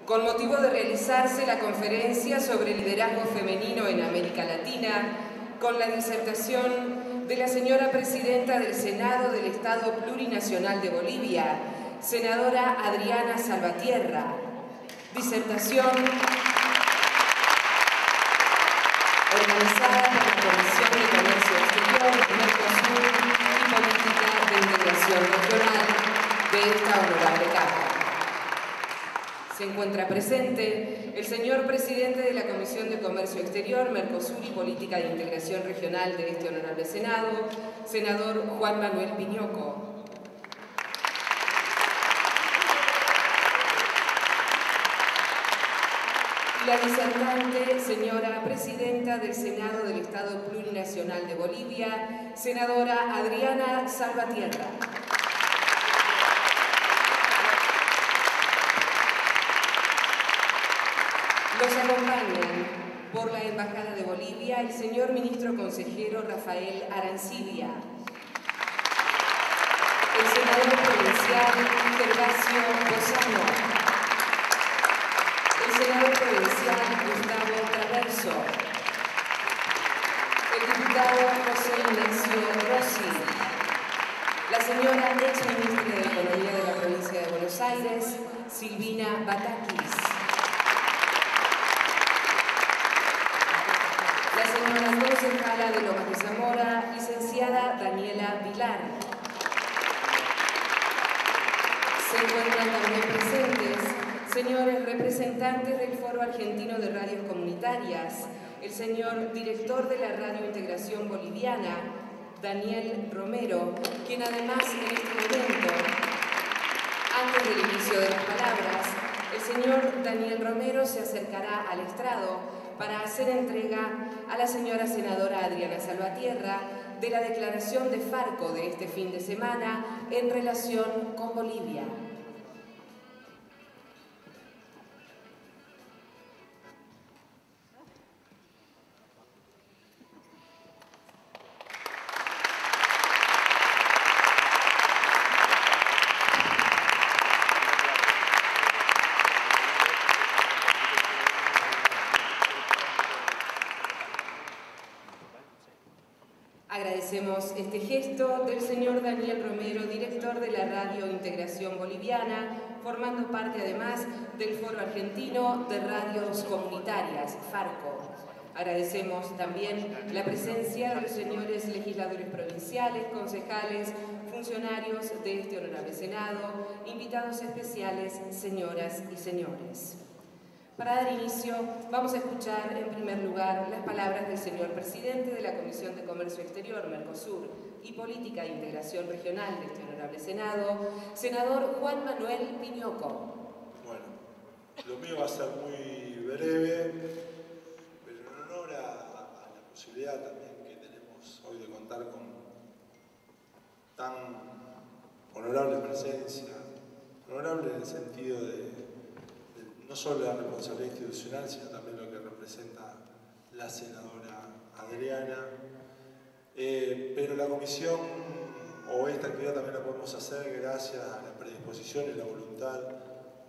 con motivo de realizarse la conferencia sobre liderazgo femenino en América Latina, con la disertación de la señora Presidenta del Senado del Estado Plurinacional de Bolivia, senadora Adriana Salvatierra. Disertación organizada por la Comisión de Comercio Exterior, Mercosur y Política de Integración Regional de esta honorable Cámara. Se encuentra presente el señor Presidente de la Comisión de Comercio Exterior, Mercosur y Política de Integración Regional de este honorable Senado, senador Juan Manuel Piñoco. La disertante, señora Presidenta del Senado del Estado Plurinacional de Bolivia, senadora Adriana Salvatierra. Los acompañan por la Embajada de Bolivia el señor Ministro Consejero Rafael Arancibia, el senador provincial Gervasio Lozano, el senador provincial Gustavo Traverso, el diputado José Ignacio Rossi, la señora ex-ministra de Economía de la provincia de Buenos Aires, Silvina Batakis, la señora concejala de Lomas de Zamora, licenciada Daniela Vilar. Se encuentran también presentes señores representantes del Foro Argentino de Radios Comunitarias, el señor director de la Radio Integración Boliviana, Daniel Romero, quien además en este momento, antes del inicio de las palabras, el señor Daniel Romero se acercará al estrado para hacer entrega a la señora senadora Adriana Salvatierra de la declaración de Farco de este fin de semana en relación con Bolivia. Agradecemos este gesto del señor Daniel Romero, director de la Radio Integración Boliviana, formando parte además del Foro Argentino de Radios Comunitarias, Farco. Agradecemos también la presencia de los señores legisladores provinciales, concejales, funcionarios de este honorable Senado, invitados especiales, señoras y señores. Para dar inicio, vamos a escuchar en primer lugar las palabras del señor Presidente de la Comisión de Comercio Exterior, Mercosur y Política de Integración Regional de este honorable Senado, senador Juan Manuel Piñoco. Bueno, lo mío va a ser muy breve, pero en honor a la posibilidad también que tenemos hoy de contar con tan honorable presencia, honorable en el sentido de no solo la responsabilidad institucional, sino también lo que representa la senadora Adriana. Pero la comisión, o esta actividad también la podemos hacer gracias a la predisposición y la voluntad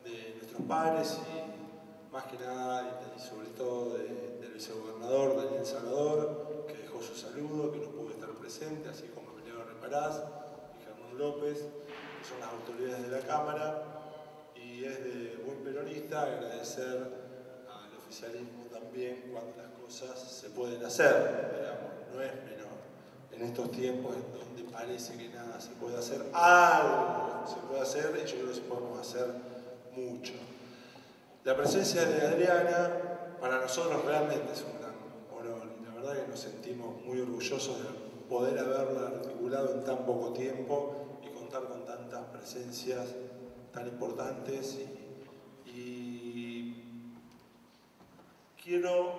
de nuestros pares y más que nada y sobre todo del vicegobernador Daniel Salvador, que dejó su saludo, que no pudo estar presente, así como Emiliano Reparás y Germán López, que son las autoridades de la Cámara. Y es de muy peronista agradecer al oficialismo también cuando las cosas se pueden hacer, digamos, no es menor. En estos tiempos en donde parece que nada se puede hacer, algo se puede hacer y yo creo que podemos hacer mucho. La presencia de Adriana para nosotros realmente es un gran honor y la verdad que nos sentimos muy orgullosos de poder haberla articulado en tan poco tiempo y contar con tantas presencias tan importantes y quiero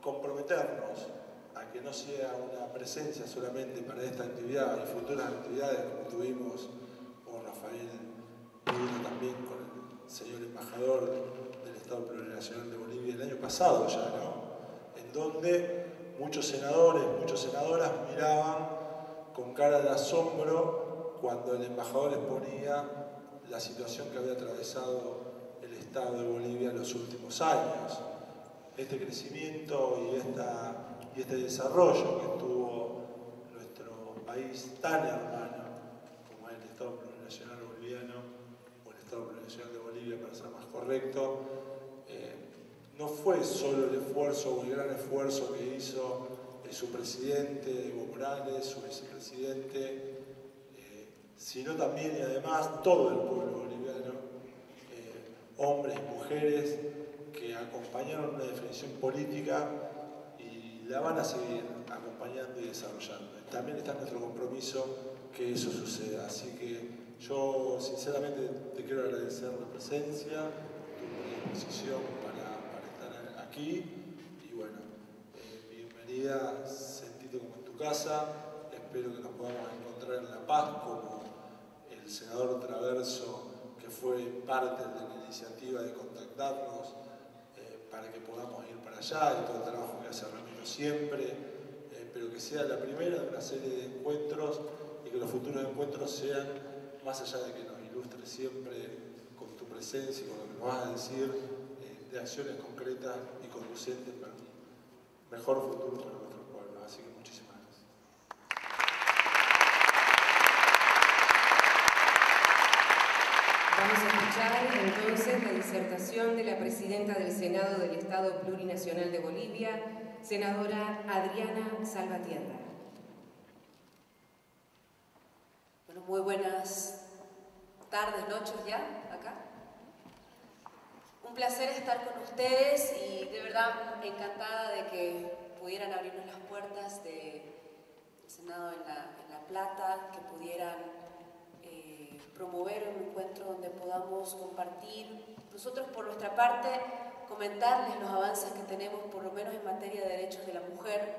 comprometernos a que no sea una presencia solamente para esta actividad y futuras actividades como tuvimos con Rafael y también con el señor embajador del Estado Plurinacional de Bolivia el año pasado ya, ¿no? En donde muchos senadores, muchas senadoras miraban con cara de asombro cuando el embajador exponía la situación que había atravesado el el Estado de Bolivia en los últimos años. Este crecimiento y este desarrollo que tuvo nuestro país tan hermano como es el Estado Plurinacional Boliviano, o el Estado Plurinacional de Bolivia para ser más correcto, no fue solo el esfuerzo o el gran esfuerzo que hizo su presidente Evo Morales, su vicepresidente, sino también y además todo el pueblo boliviano, hombres y mujeres que acompañaron una definición política y la van a seguir acompañando y desarrollando. También está nuestro compromiso que eso suceda. Así que yo sinceramente te quiero agradecer la presencia, tu predisposición para estar aquí y bueno, bienvenida, sentite como en tu casa, espero que nos podamos encontrar en La Paz como el senador Traverso que fue parte de la iniciativa de contactarnos para que podamos ir para allá y todo el trabajo que hace Ramiro siempre, pero que sea la primera de una serie de encuentros y que los futuros encuentros sean, más allá de que nos ilustres siempre con tu presencia y con lo que nos vas a decir, de acciones concretas y conducentes para un mejor futuro para nuestro pueblo. Así que muchísimas gracias. Vamos a escuchar entonces la disertación de la presidenta del Senado del Estado Plurinacional de Bolivia, senadora Adriana Salvatierra. Bueno, muy buenas tardes, noches ya, acá. Un placer estar con ustedes y de verdad encantada de que pudieran abrirnos las puertas del Senado en La Plata, que pudieran promover un encuentro donde podamos compartir, nosotros por nuestra parte, comentarles los avances que tenemos, por lo menos en materia de derechos de la mujer,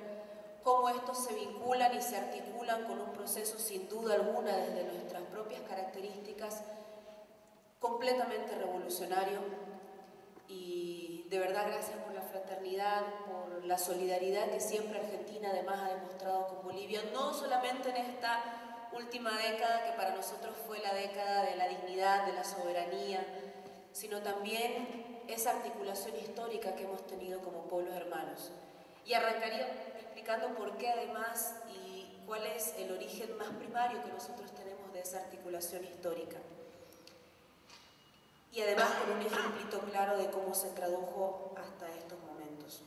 cómo estos se vinculan y se articulan con un proceso sin duda alguna desde nuestras propias características completamente revolucionario. Y de verdad gracias por la fraternidad, por la solidaridad que siempre Argentina además ha demostrado con Bolivia, no solamente en esta última década que para nosotros fue la década de la dignidad, de la soberanía, sino también esa articulación histórica que hemos tenido como pueblos hermanos. Y arrancaría explicando por qué además y cuál es el origen más primario que nosotros tenemos de esa articulación histórica. Y además con un ejemplito claro de cómo se tradujo hasta estos momentos.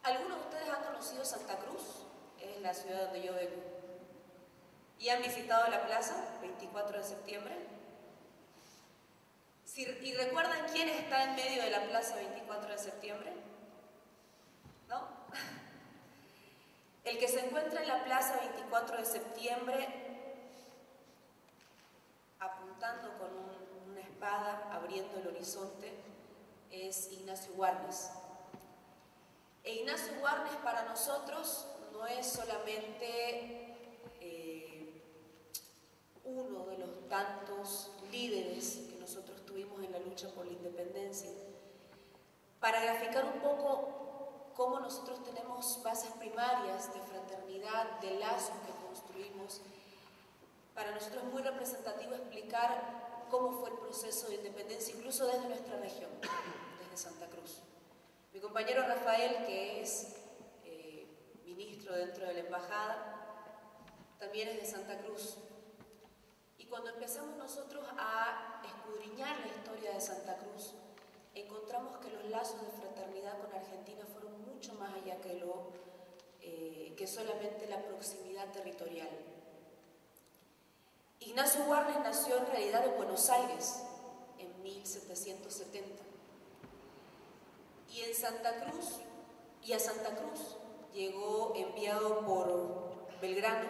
¿Algunos de ustedes han conocido Santa Cruz? Es la ciudad donde yo vengo. ¿Y han visitado la plaza 24 de septiembre? ¿Y recuerdan quién está en medio de la plaza 24 de septiembre? ¿No? El que se encuentra en la plaza 24 de septiembre apuntando con una espada, abriendo el horizonte, es Ignacio Warnes. E Ignacio Warnes para nosotros no es solamente uno de los tantos líderes que nosotros tuvimos en la lucha por la independencia. Para graficar un poco cómo nosotros tenemos bases primarias de fraternidad, de lazos que construimos, para nosotros es muy representativo explicar cómo fue el proceso de independencia, incluso desde nuestra región, desde Santa Cruz. Mi compañero Rafael, que es ministro dentro de la embajada, también es de Santa Cruz. Y cuando empezamos nosotros a escudriñar la historia de Santa Cruz, encontramos que los lazos de fraternidad con Argentina fueron mucho más allá que solamente la proximidad territorial. Ignacio Warnes nació en realidad en Buenos Aires en 1770 y a Santa Cruz llegó enviado por Belgrano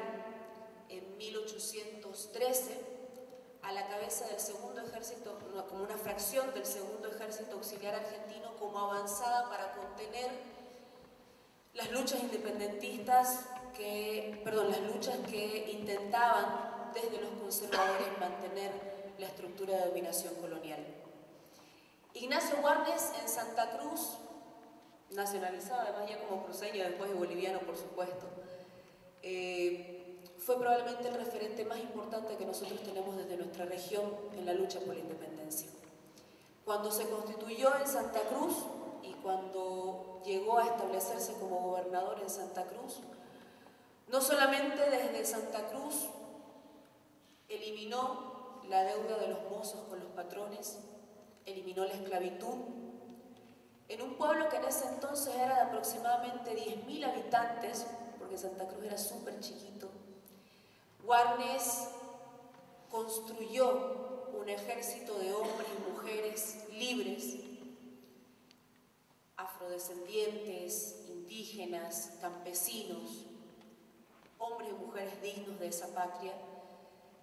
en 1813 a la cabeza del segundo ejército, como una fracción del segundo ejército auxiliar argentino, como avanzada para contener las luchas independentistas las luchas que intentaban desde los conservadores mantener la estructura de dominación colonial. Ignacio Warnes en Santa Cruz, nacionalizado además ya como cruceño, después de boliviano por supuesto, fue probablemente el referente más importante que nosotros tenemos desde nuestra región en la lucha por la independencia. Cuando se constituyó en Santa Cruz y cuando llegó a establecerse como gobernador en Santa Cruz, no solamente desde Santa Cruz eliminó la deuda de los mozos con los patrones, eliminó la esclavitud, en un pueblo que en ese entonces era de aproximadamente 10.000 habitantes, porque Santa Cruz era súper chiquito, Warnes construyó un ejército de hombres y mujeres libres, afrodescendientes, indígenas, campesinos, hombres y mujeres dignos de esa patria,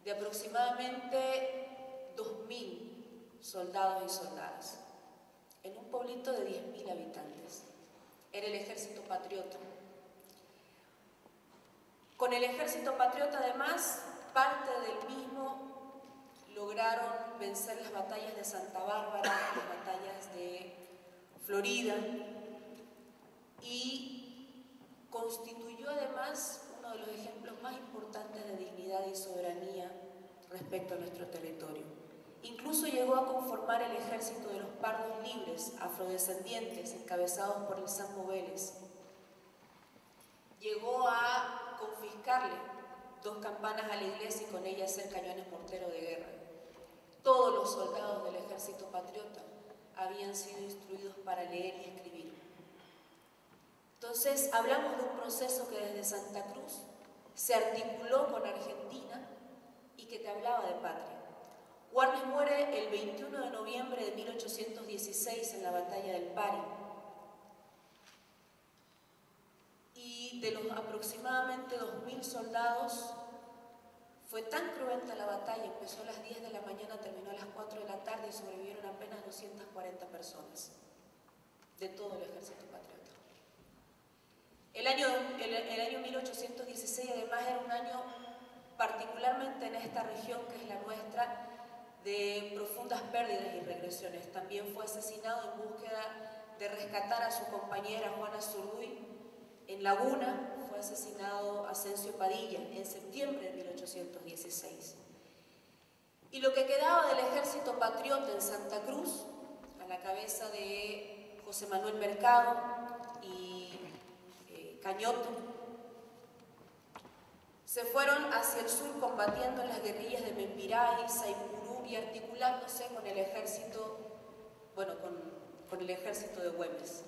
de aproximadamente 2.000 soldados y soldadas, en un pueblito de 10.000 habitantes. Era el ejército patriota. Con el ejército patriota, además, parte del mismo lograron vencer las batallas de Santa Bárbara, las batallas de Florida, y constituyó además uno de los ejemplos más importantes de dignidad y soberanía respecto a nuestro territorio. Incluso llegó a conformar el ejército de los pardos libres, afrodescendientes, encabezados por el Sammo Vélez. Llegó a confiscarle 2 campanas a la iglesia y con ellas hacer cañones morteros de guerra. Todos los soldados del ejército patriota habían sido instruidos para leer y escribir. Entonces, hablamos de un proceso que desde Santa Cruz se articuló con Argentina y que te hablaba de patria. Warnes muere el 21 de noviembre de 1816 en la batalla del Pari. Y de los aproximadamente 2.000 soldados, fue tan cruenta la batalla, empezó a las 10 de la mañana, terminó a las 4 de la tarde y sobrevivieron apenas 240 personas de todo el ejército patriota. El año 1816 además era un año, particularmente en esta región que es la nuestra, de profundas pérdidas y regresiones. También fue asesinado en búsqueda de rescatar a su compañera Juana Zurduy en Laguna, fue asesinado Asensio Padilla en septiembre de 1816. Y lo que quedaba del ejército patriota en Santa Cruz, a la cabeza de José Manuel Mercado y Cañoto, se fueron hacia el sur combatiendo en las guerrillas de Membiray, Saipurú y articulándose con el ejército, con el ejército de Güemes,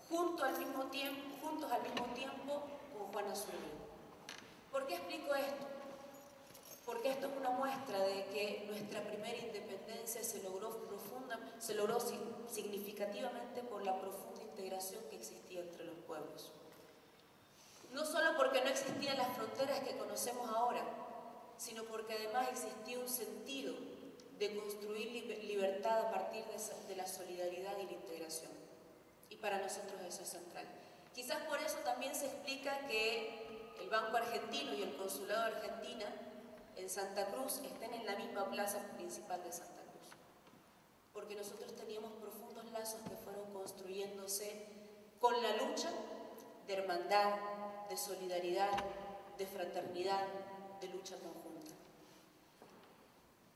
juntos al mismo tiempo con Juana Zurduy. ¿Por qué explico esto? Porque esto es una muestra de que nuestra primera independencia se logró significativamente por la profunda integración que existía entre los pueblos. No solo porque no existían las fronteras que conocemos ahora, sino porque además existía un sentido de construir libertad a partir de la solidaridad y la integración. Y para nosotros eso es central. Quizás por eso también se explica que el Banco Argentino y el Consulado de Argentina en Santa Cruz estén en la misma plaza principal de Santa Cruz. Porque nosotros teníamos profundos lazos que fueron construyéndose con la lucha de hermandad, de solidaridad, de fraternidad, de lucha conjunta.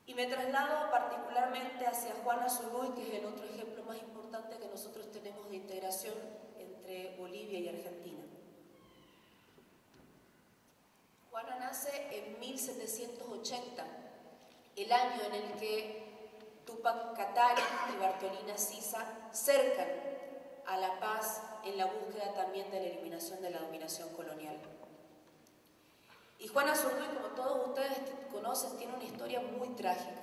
Y me traslado particularmente hacia Juana Zurduy, que es el otro ejemplo más importante que nosotros tenemos de integración entre Bolivia y Argentina. Juana nace en 1780, el año en el que Túpac Katari y Bartolina Sisa cercan a la paz en la búsqueda también de la eliminación de la dominación colonial. Y Juana Zurduy, como todos ustedes conocen, tiene una historia muy trágica.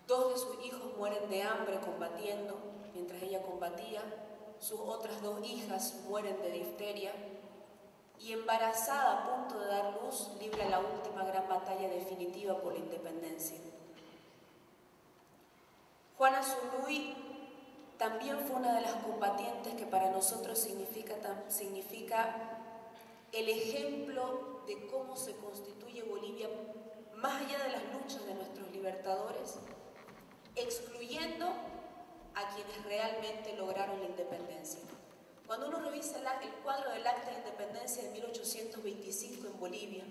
2 de sus hijos mueren de hambre combatiendo, mientras ella combatía. Sus otras 2 hijas mueren de difteria. Y embarazada, a punto de dar luz, libra la última gran batalla definitiva por la independencia. Juana Zurduy también fue una de las combatientes que para nosotros significa el ejemplo de cómo se constituye Bolivia más allá de las luchas de nuestros libertadores, excluyendo a quienes realmente lograron la independencia. Cuando uno revisa el cuadro del Acta de Independencia de 1825 en Bolivia,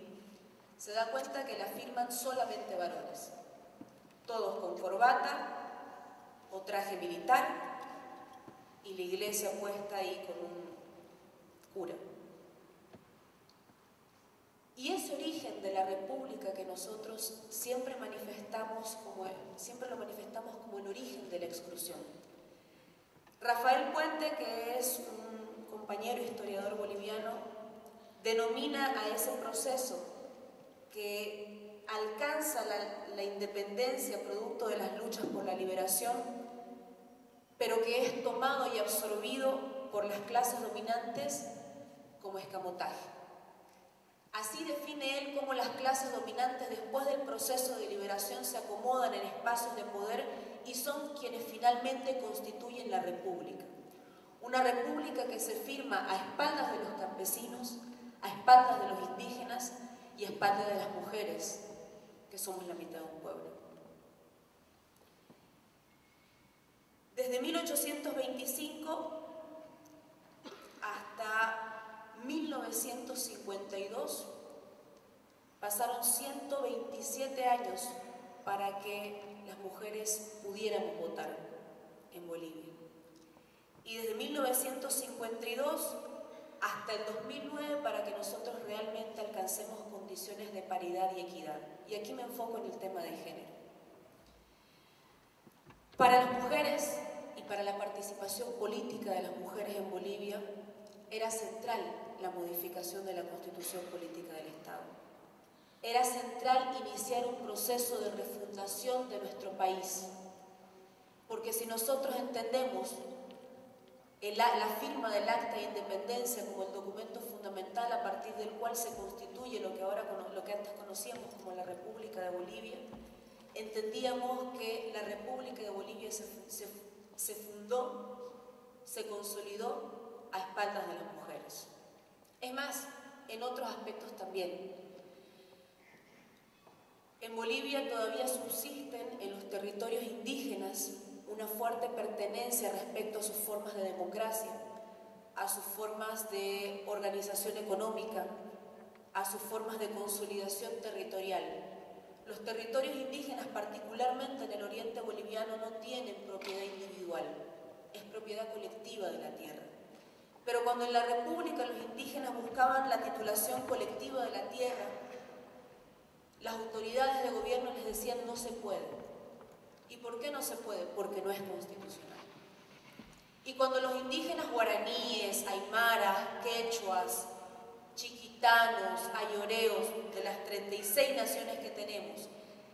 se da cuenta que la firman solamente varones. todos con corbata o traje militar y la iglesia puesta ahí con un cura. Y ese origen de la república que nosotros siempre lo manifestamos como el origen de la exclusión. Rafael Puente, que es un compañero historiador boliviano, denomina a ese proceso que alcanza la independencia producto de las luchas por la liberación, pero que es tomado y absorbido por las clases dominantes como escamotaje. Así define él cómo las clases dominantes después del proceso de liberación se acomodan en espacios de poder y son quienes finalmente constituyen la república. Una república que se firma a espaldas de los campesinos, a espaldas de los indígenas y a espaldas de las mujeres, que somos la mitad de un pueblo. Desde 1825 hasta 1952 pasaron 127 años para que las mujeres pudiéramos votar en Bolivia. Y desde 1952 hasta el 2009 para que nosotros realmente alcancemos condiciones de paridad y equidad. Y aquí me enfoco en el tema de género. Para las mujeres y para la participación política de las mujeres en Bolivia era central la modificación de la Constitución Política del Estado. Era central iniciar un proceso de refundación de nuestro país, porque si nosotros entendemos la firma del Acta de Independencia como el documento fundamental a partir del cual se constituye lo que antes conocíamos como la República de Bolivia, entendíamos que la República de Bolivia se fundó, se consolidó a espaldas de las mujeres. Es más, en otros aspectos también. En Bolivia todavía subsisten en los territorios indígenas una fuerte pertenencia respecto a sus formas de democracia, a sus formas de organización económica, a sus formas de consolidación territorial. Los territorios indígenas, particularmente en el oriente boliviano, no tienen propiedad individual, es propiedad colectiva de la tierra. Pero cuando en la República los indígenas buscaban la titulación colectiva de la tierra, las autoridades de gobierno les decían no se puede. ¿Y por qué no se puede? Porque no es constitucional. Y cuando los indígenas guaraníes, aymaras, quechuas, chiquitanos, ayoreos, de las 36 naciones que tenemos,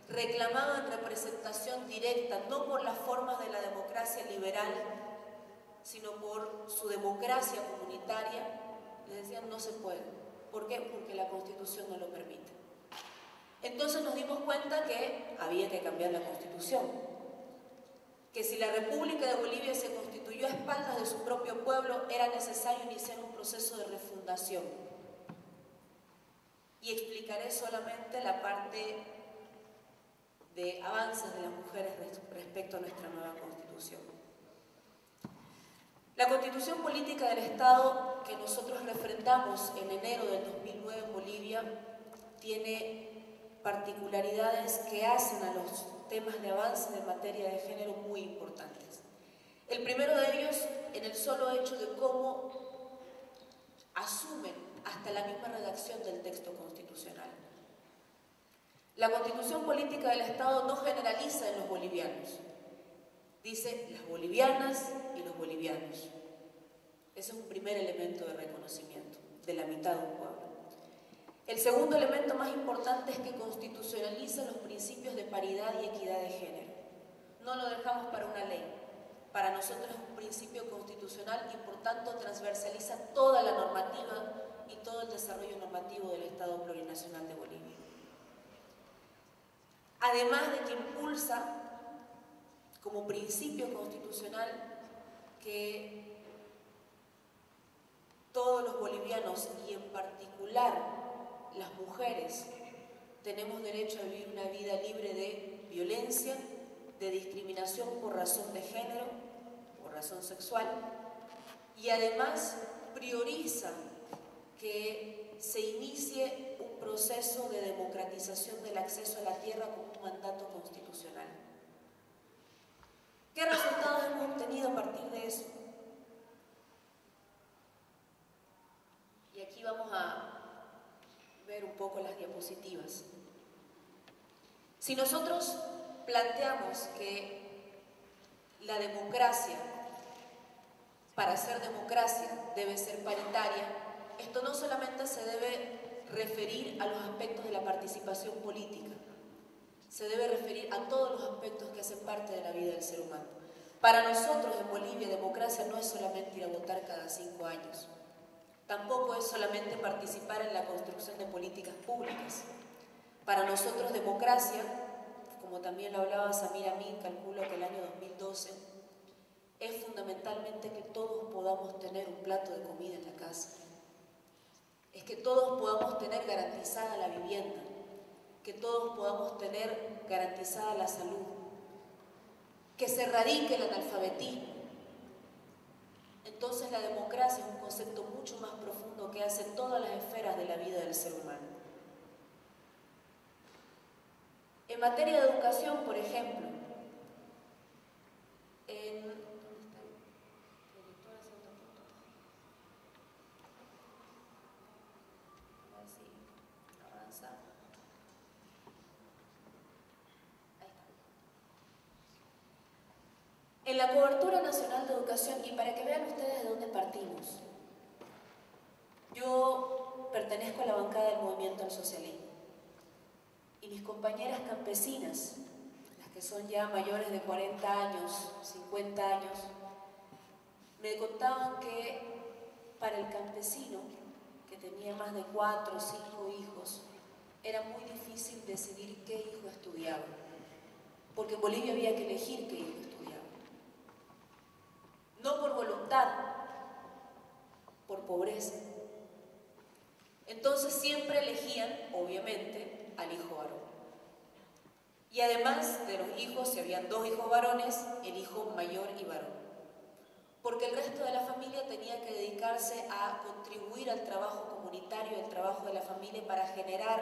reclamaban representación directa, no por las formas de la democracia liberal, sino por su democracia comunitaria, les decían no se puede. ¿Por qué? Porque la Constitución no lo permite. Entonces nos dimos cuenta que había que cambiar la Constitución, que si la República de Bolivia se constituyó a espaldas de su propio pueblo, era necesario iniciar un proceso de refundación. Y explicaré solamente la parte de avances de las mujeres respecto a nuestra nueva Constitución. La Constitución Política del Estado que nosotros refrendamos en enero del 2009 en Bolivia tiene particularidades que hacen a los temas de avance de materia de género muy importantes. El primero de ellos en el solo hecho de cómo asumen hasta la misma redacción del texto constitucional. La Constitución Política del Estado no generaliza en los bolivianos. Dice las bolivianas y los bolivianos. Ese es un primer elemento de reconocimiento de la mitad de un pueblo. El segundo elemento más importante es que constitucionaliza los principios de paridad y equidad de género. No lo dejamos para una ley. Para nosotros es un principio constitucional y por tanto transversaliza toda la normativa y todo el desarrollo normativo del Estado Plurinacional de Bolivia. Además de que impulsa como principio constitucional que todos los bolivianos y en particular las mujeres tenemos derecho a vivir una vida libre de violencia, de discriminación por razón de género, por razón sexual, y además prioriza que se inicie un proceso de democratización del acceso a la tierra como un mandato constitucional. aquí vamos a ver un poco las diapositivas. Si nosotros planteamos que la democracia, para ser democracia, debe ser paritaria, esto no solamente se debe referir a los aspectos de la participación política, se debe referir a todos los aspectos que hacen parte de la vida del ser humano. Para nosotros en Bolivia, democracia no es solamente ir a votar cada 5 años, tampoco es solamente participar en la construcción de políticas públicas. Para nosotros democracia, como también lo hablaba Samir Amin, calculo que el año 2012, es fundamentalmente que todos podamos tener un plato de comida en la casa, es que todos podamos tener garantizada la vivienda, que todos podamos tener garantizada la salud, que se erradique el analfabetismo. Entonces la democracia es un concepto mucho más profundo que hace todas las esferas de la vida del ser humano. En materia de educación, por ejemplo, en la cobertura nacional de educación, y para que vean ustedes de dónde partimos, yo pertenezco a la bancada del Movimiento al Socialismo y mis compañeras campesinas, las que son ya mayores de 40 años, 50 años, me contaban que para el campesino, que tenía más de 4 o 5 hijos, era muy difícil decidir qué hijo estudiaba, porque en Bolivia había que elegir qué hijo estudiaba. No por voluntad, por pobreza. Entonces siempre elegían, obviamente, al hijo varón. Y además de los hijos, si habían 2 hijos varones, el hijo mayor y varón. Porque el resto de la familia tenía que dedicarse a contribuir al trabajo comunitario, al trabajo de la familia para generar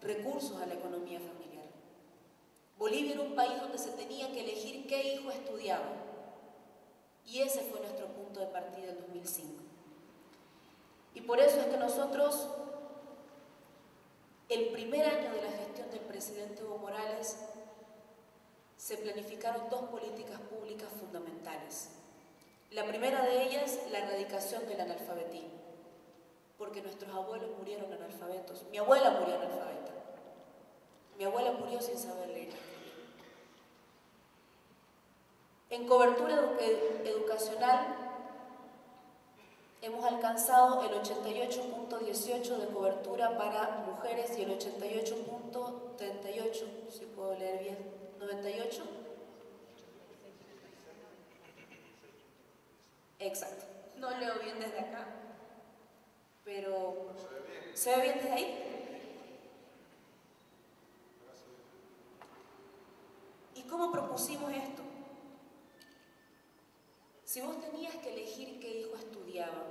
recursos a la economía familiar. Bolivia era un país donde se tenía que elegir qué hijo estudiaba. Y ese fue nuestro punto de partida en 2005. Y por eso es que nosotros, el primer año de la gestión del presidente Evo Morales, se planificaron 2 políticas públicas fundamentales. La primera de ellas, la erradicación del analfabetismo, porque nuestros abuelos murieron analfabetos. Mi abuela murió analfabeta. Mi abuela murió sin saber leer. En cobertura educacional hemos alcanzado el 88.18 de cobertura para mujeres y el 88.38, si puedo leer bien, 98. Exacto, no leo bien desde acá, pero ¿se ve bien desde ahí? ¿Y cómo propusimos esto? Si vos tenías que elegir qué hijo estudiaba,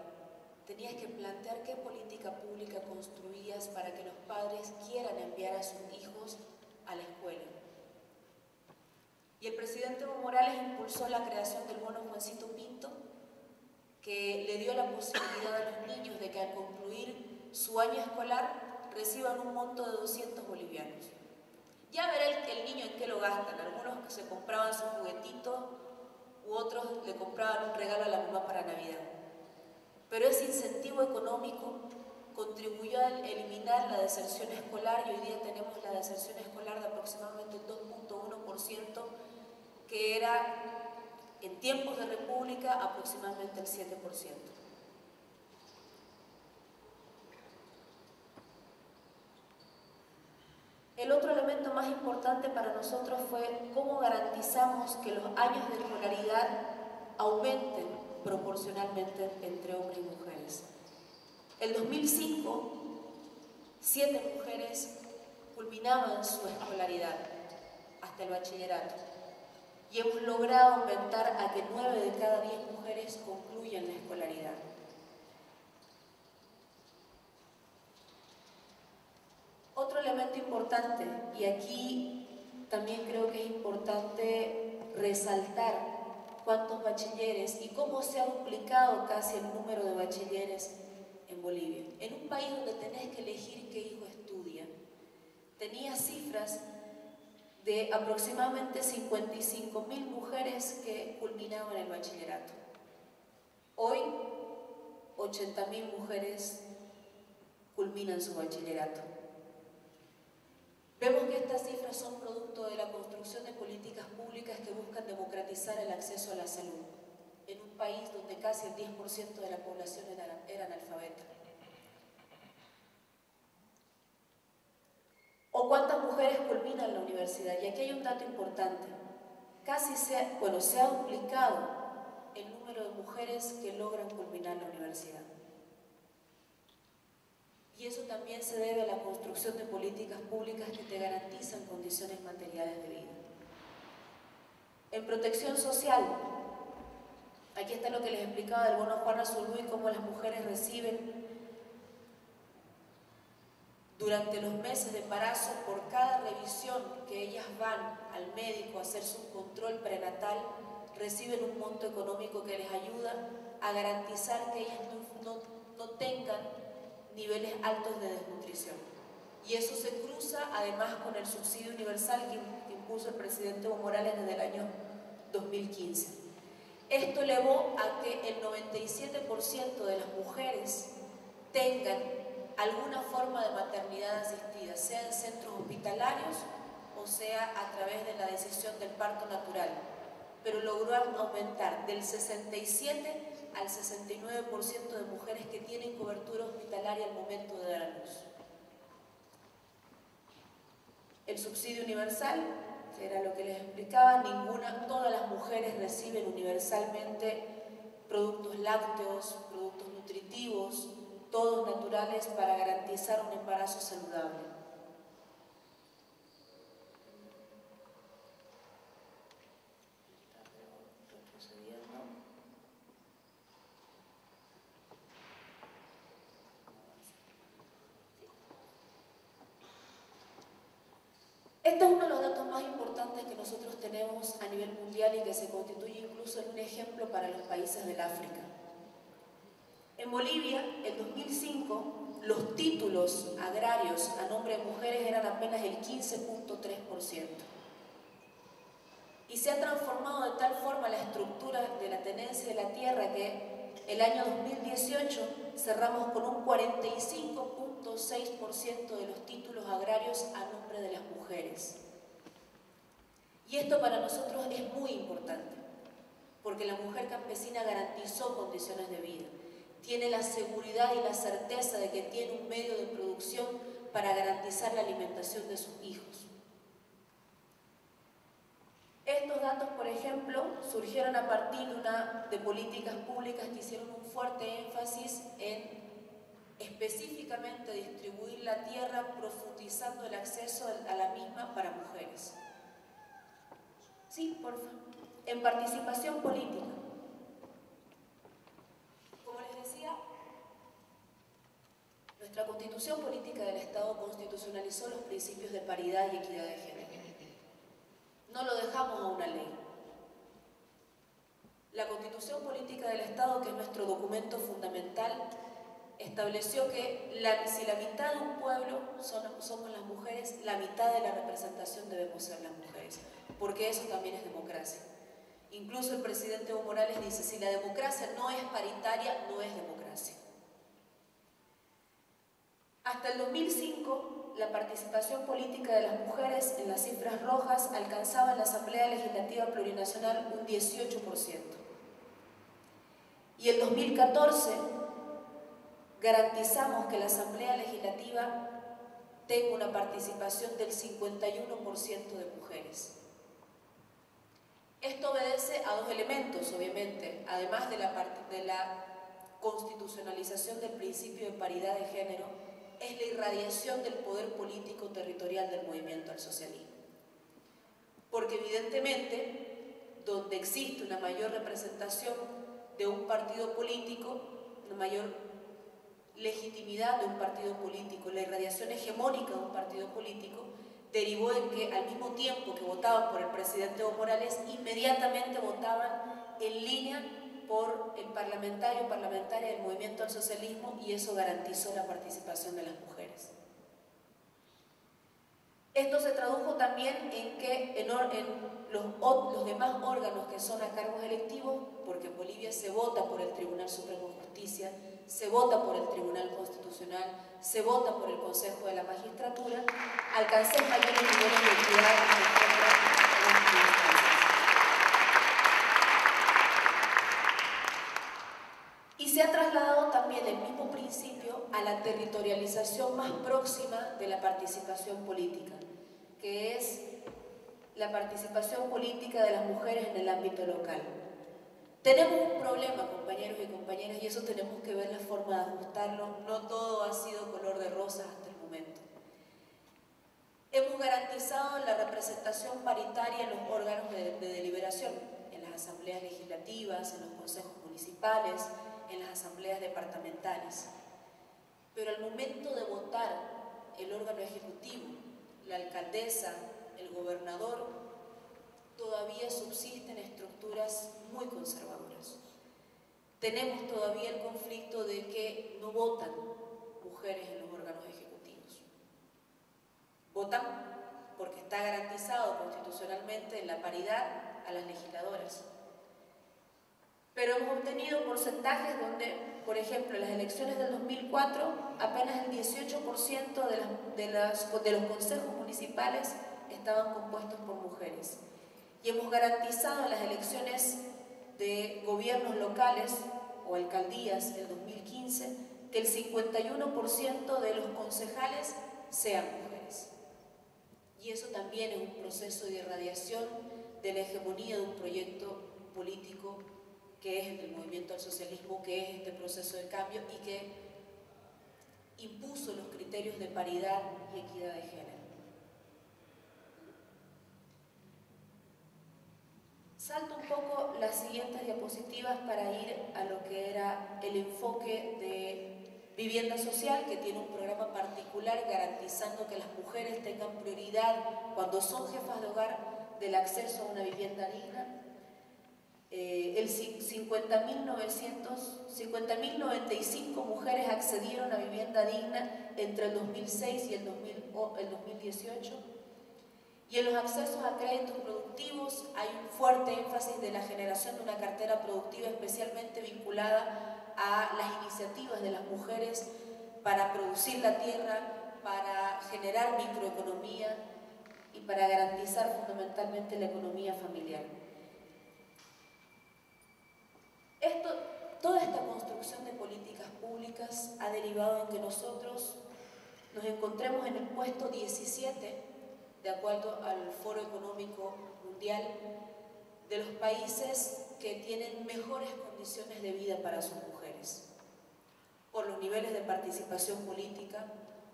tenías que plantear qué política pública construías para que los padres quieran enviar a sus hijos a la escuela. Y el presidente Evo Morales impulsó la creación del bono Juancito Pinto, que le dio la posibilidad a los niños de que al concluir su año escolar reciban un monto de 200 bolivianos. Ya verá el niño en qué lo gastan. Algunos que se compraban su juguetito, u otros le compraban un regalo a la mamá para Navidad. Pero ese incentivo económico contribuyó a eliminar la deserción escolar y hoy día tenemos la deserción escolar de aproximadamente 2.1%, que era en tiempos de república aproximadamente el 7%. El otro elemento más importante para nosotros fue cómo garantizamos que los años de escolaridad aumenten proporcionalmente entre hombres y mujeres. En 2005, 7 mujeres culminaban su escolaridad hasta el bachillerato y hemos logrado aumentar a que 9 de cada 10 mujeres concluyan la escolaridad. Otro elemento importante, y aquí también creo que es importante resaltar cuántos bachilleres y cómo se ha duplicado casi el número de bachilleres en Bolivia. En un país donde tenés que elegir qué hijo estudia, tenía cifras de aproximadamente 55.000 mujeres que culminaban el bachillerato. Hoy, 80.000 mujeres culminan su bachillerato. Vemos que estas cifras son producto de la construcción de políticas públicas que buscan democratizar el acceso a la salud, en un país donde casi el 10% de la población era analfabeta. ¿O cuántas mujeres culminan la universidad? Y aquí hay un dato importante. Se ha duplicado el número de mujeres que logran culminar la universidad. Y eso también se debe a la construcción de políticas públicas que te garantizan condiciones materiales de vida. En protección social, aquí está lo que les explicaba del bono Juana Zurduy, cómo las mujeres reciben durante los meses de embarazo, por cada revisión que ellas van al médico a hacerse un control prenatal, reciben un monto económico que les ayuda a garantizar que ellas no tengan niveles altos de desnutrición. Y eso se cruza además con el subsidio universal que impuso el presidente Evo Morales desde el año 2015. Esto elevó a que el 97% de las mujeres tengan alguna forma de maternidad asistida, sea en centros hospitalarios o sea a través de la decisión del parto natural, pero lograron aumentar del 67 al 69% de mujeres que tienen cobertura hospitalaria al momento de dar a luz. El subsidio universal, que era lo que les explicaba, todas las mujeres reciben universalmente productos lácteos, productos nutritivos, todos naturales para garantizar un embarazo saludable. Este es uno de los datos más importantes que nosotros tenemos a nivel mundial y que se constituye incluso en un ejemplo para los países del África. En Bolivia, en 2005, los títulos agrarios a nombre de mujeres eran apenas el 15.3%. Y se ha transformado de tal forma la estructura de la tenencia de la tierra que el año 2018 cerramos con un 45.6% de los títulos agrarios a nombre de las mujeres. Y esto para nosotros es muy importante, porque la mujer campesina garantizó condiciones de vida. Tiene la seguridad y la certeza de que tiene un medio de producción para garantizar la alimentación de sus hijos. Estos datos, por ejemplo, surgieron a partir de políticas públicas que hicieron un fuerte énfasis en específicamente distribuir la tierra, profundizando el acceso a la misma para mujeres. Sí, por favor. En participación política. Nuestra Constitución Política del Estado constitucionalizó los principios de paridad y equidad de género. No lo dejamos a una ley. La Constitución Política del Estado, que es nuestro documento fundamental, estableció que si la mitad de un pueblo somos las mujeres, la mitad de la representación debemos ser las mujeres, porque eso también es democracia. Incluso el presidente Evo Morales dice, si la democracia no es paritaria, no es democracia. Hasta el 2005, la participación política de las mujeres en las cifras rojas alcanzaba en la Asamblea Legislativa Plurinacional un 18%. Y en 2014 garantizamos que la Asamblea Legislativa tenga una participación del 51% de mujeres. Esto obedece a dos elementos, obviamente, además de la constitucionalización del principio de paridad de género, es la irradiación del poder político territorial del movimiento al socialismo. Porque evidentemente, donde existe una mayor representación de un partido político, una mayor legitimidad de un partido político, la irradiación hegemónica de un partido político, derivó en que al mismo tiempo que votaban por el presidente Evo Morales, inmediatamente votaban en línea por el parlamentario o parlamentaria del movimiento al socialismo, y eso garantizó la participación de las mujeres. Esto se tradujo también en que en los demás órganos que son a cargos electivos, porque en Bolivia se vota por el Tribunal Supremo de Justicia, se vota por el Tribunal Constitucional, se vota por el Consejo de la Magistratura, alcancé mayores niveles de equidad en las instancias. Y se ha trasladado también el mismo principio a la territorialización más próxima de la participación política, que es la participación política de las mujeres en el ámbito local. Tenemos un problema, compañeros y compañeras, y eso tenemos que ver la forma de ajustarlo. No todo ha sido color de rosas hasta el momento. Hemos garantizado la representación paritaria en los órganos de deliberación, en las asambleas legislativas, en los consejos municipales, en las asambleas departamentales. Pero al momento de votar el órgano ejecutivo, la alcaldesa, el gobernador, todavía subsisten estructuras muy conservadoras. Tenemos todavía el conflicto de que no votan mujeres en los órganos ejecutivos. Votan porque está garantizado constitucionalmente la paridad a las legisladoras. Pero hemos obtenido porcentajes donde, por ejemplo, en las elecciones del 2004, apenas el 18% de los consejos municipales estaban compuestos por mujeres. Y hemos garantizado en las elecciones de gobiernos locales o alcaldías del 2015 que el 51% de los concejales sean mujeres. Y eso también es un proceso de irradiación de la hegemonía de un proyecto político que es el movimiento al socialismo, que es este proceso de cambio y que impuso los criterios de paridad y equidad de género. Salto un poco las siguientes diapositivas para ir a lo que era el enfoque de vivienda social, que tiene un programa particular garantizando que las mujeres tengan prioridad cuando son jefas de hogar del acceso a una vivienda digna. 50.095 mujeres accedieron a vivienda digna entre el 2006 y el 2018. Y en los accesos a créditos productivos hay un fuerte énfasis de la generación de una cartera productiva especialmente vinculada a las iniciativas de las mujeres para producir la tierra, para generar microeconomía y para garantizar fundamentalmente la economía familiar. Toda esta construcción de políticas públicas ha derivado en que nosotros nos encontremos en el puesto 17, de acuerdo al Foro Económico Mundial, de los países que tienen mejores condiciones de vida para sus mujeres, por los niveles de participación política,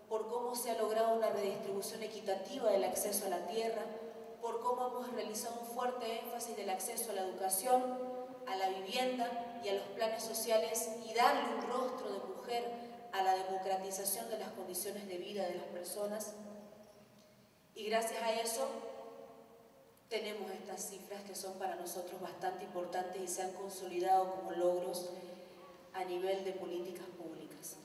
por cómo se ha logrado una redistribución equitativa del acceso a la tierra, por cómo hemos realizado un fuerte énfasis del acceso a la educación, a la vivienda y a los planes sociales, y darle un rostro de mujer a la democratización de las condiciones de vida de las personas. Y gracias a eso tenemos estas cifras que son para nosotros bastante importantes y se han consolidado como logros a nivel de políticas públicas.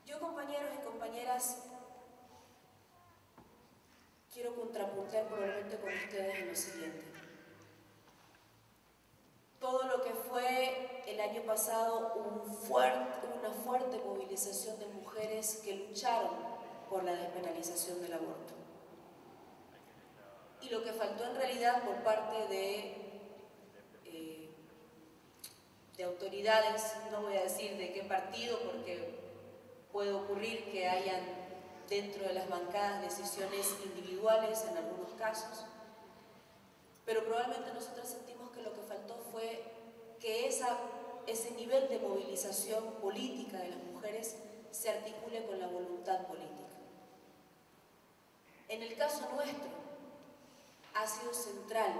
Yo, compañeros y compañeras, quiero contrapuntar probablemente con ustedes en lo siguiente. Todo lo que fue el año pasado una fuerte movilización de mujeres que lucharon por la despenalización del aborto. Y lo que faltó en realidad por parte de autoridades, no voy a decir de qué partido, porque puede ocurrir que hayan dentro de las bancadas decisiones individuales en algunos casos, pero probablemente nosotros sentimos que lo que faltó fue que ese nivel de movilización política de las mujeres se articule con la voluntad política. En el caso nuestro, ha sido central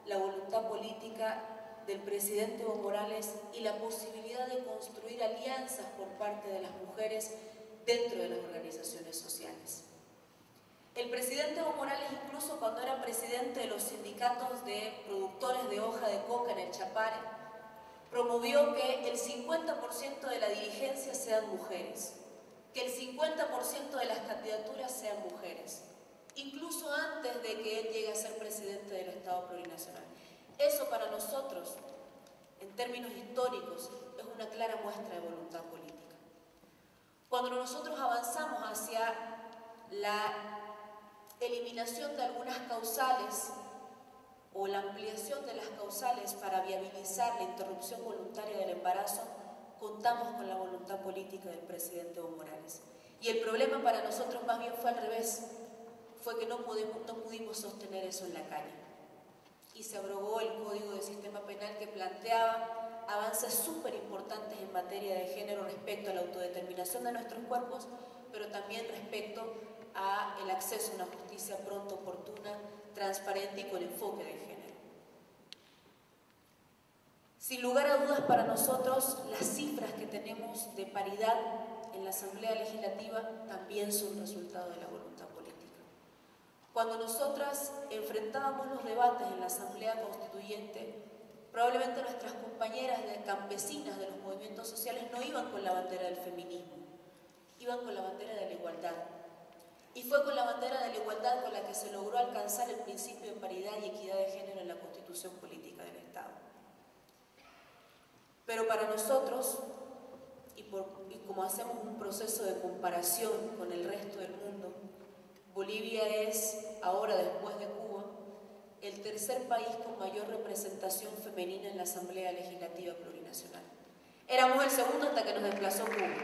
la voluntad política del presidente Evo Morales y la posibilidad de construir alianzas por parte de las mujeres dentro de las organizaciones sociales. El presidente Evo Morales, incluso cuando era presidente de los sindicatos de productores de hoja de coca en el Chapare, promovió que el 50% de la dirigencia sean mujeres, que el 50% de las candidaturas sean mujeres, incluso antes de que él llegue a ser presidente del Estado plurinacional. Eso para nosotros, en términos históricos, es una clara muestra de voluntad política. Cuando nosotros avanzamos hacia la eliminación de algunas causales o la ampliación de las causales para viabilizar la interrupción voluntaria del embarazo, contamos con la voluntad política del presidente Evo Morales. Y el problema para nosotros más bien fue al revés, fue que no pudimos sostener eso en la calle. Y se abrogó el Código de Sistema Penal que planteaba avances súper importantes en materia de género respecto a la autodeterminación de nuestros cuerpos, pero también respecto al acceso a una justicia pronta, oportuna, transparente y con enfoque de género. Sin lugar a dudas, para nosotros las cifras que tenemos de paridad en la Asamblea Legislativa también son resultado de la voluntad política. Cuando nosotras enfrentábamos los debates en la Asamblea Constituyente, probablemente nuestras compañeras campesinas de los movimientos sociales no iban con la bandera del feminismo, iban con la bandera de la igualdad. Y fue con la bandera de la igualdad con la que se logró alcanzar el principio de paridad y equidad de género en la Constitución Política del Estado. Pero para nosotros, y como hacemos un proceso de comparación con el resto del mundo, Bolivia es, ahora después de Cuba, el tercer país con mayor representación femenina en la Asamblea Legislativa Plurinacional. Éramos el segundo hasta que nos desplazó Cuba.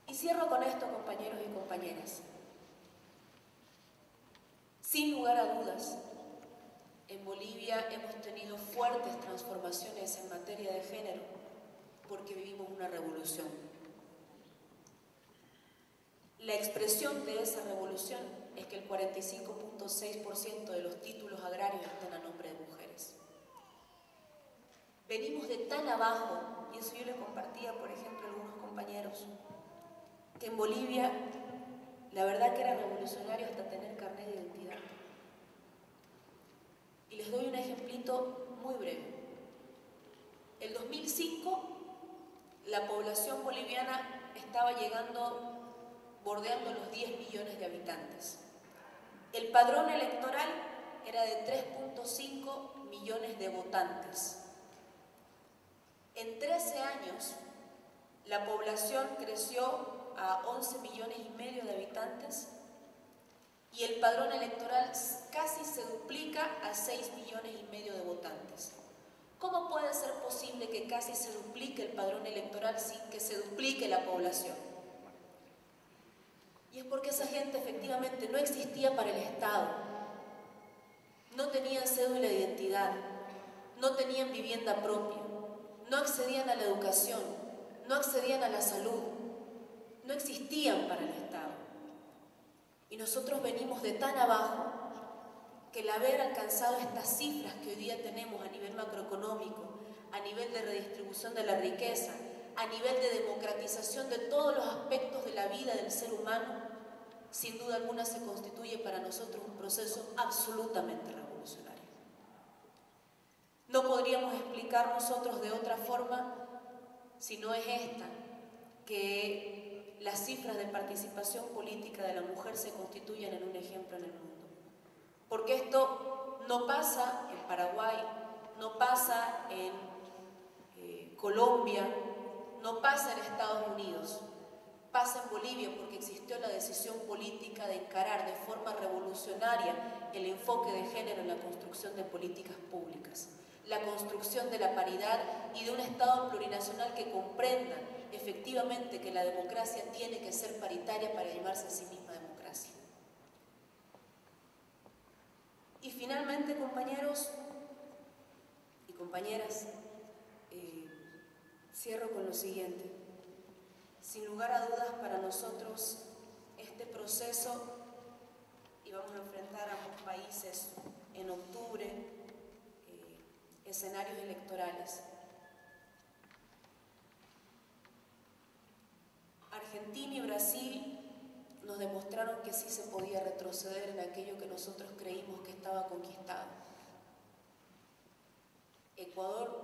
Y cierro con esto, compañeros y compañeras. Sin lugar a dudas, en Bolivia hemos tenido fuertes transformaciones en materia de género porque vivimos una revolución. La expresión de esa revolución es que el 45.6% de los títulos agrarios están a nombre de mujeres. Venimos de tan abajo, y eso yo le compartía, por ejemplo, a algunos compañeros, que en Bolivia la verdad que era revolucionario hasta tener carnet de identidad. Y les doy un ejemplito muy breve. El 2005, la población boliviana estaba bordeando los 10 millones de habitantes. El padrón electoral era de 3.5 millones de votantes. En 13 años, la población creció a 11 millones y medio de habitantes y el padrón electoral casi se duplica a 6 millones y medio de votantes. ¿Cómo puede ser posible que casi se duplique el padrón electoral sin que se duplique la población? Y es porque esa gente efectivamente no existía para el Estado, no tenían cédula de identidad, no tenían vivienda propia, no accedían a la educación, no accedían a la salud, no existían para el Estado. Y nosotros venimos de tan abajo que el haber alcanzado estas cifras que hoy día tenemos a nivel macroeconómico, a nivel de redistribución de la riqueza, a nivel de democratización de todos los aspectos de la vida del ser humano, sin duda alguna se constituye para nosotros un proceso absolutamente revolucionario. No podríamos explicar nosotros de otra forma si no es esta, que las cifras de participación política de la mujer se constituyen en un ejemplo en el mundo. Porque esto no pasa en Paraguay, no pasa en Colombia, no pasa en Estados Unidos, pasa en Bolivia porque existió la decisión política de encarar de forma revolucionaria el enfoque de género en la construcción de políticas públicas, la construcción de la paridad y de un Estado plurinacional que comprenda efectivamente que la democracia tiene que ser paritaria para llamarse a sí misma democracia. Y finalmente, compañeros y compañeras, cierro con lo siguiente. Sin lugar a dudas, para nosotros este proceso, y vamos a enfrentar a ambos países en octubre, escenarios electorales. Argentina y Brasil nos demostraron que sí se podía retroceder en aquello que nosotros creímos que estaba conquistado. Ecuador,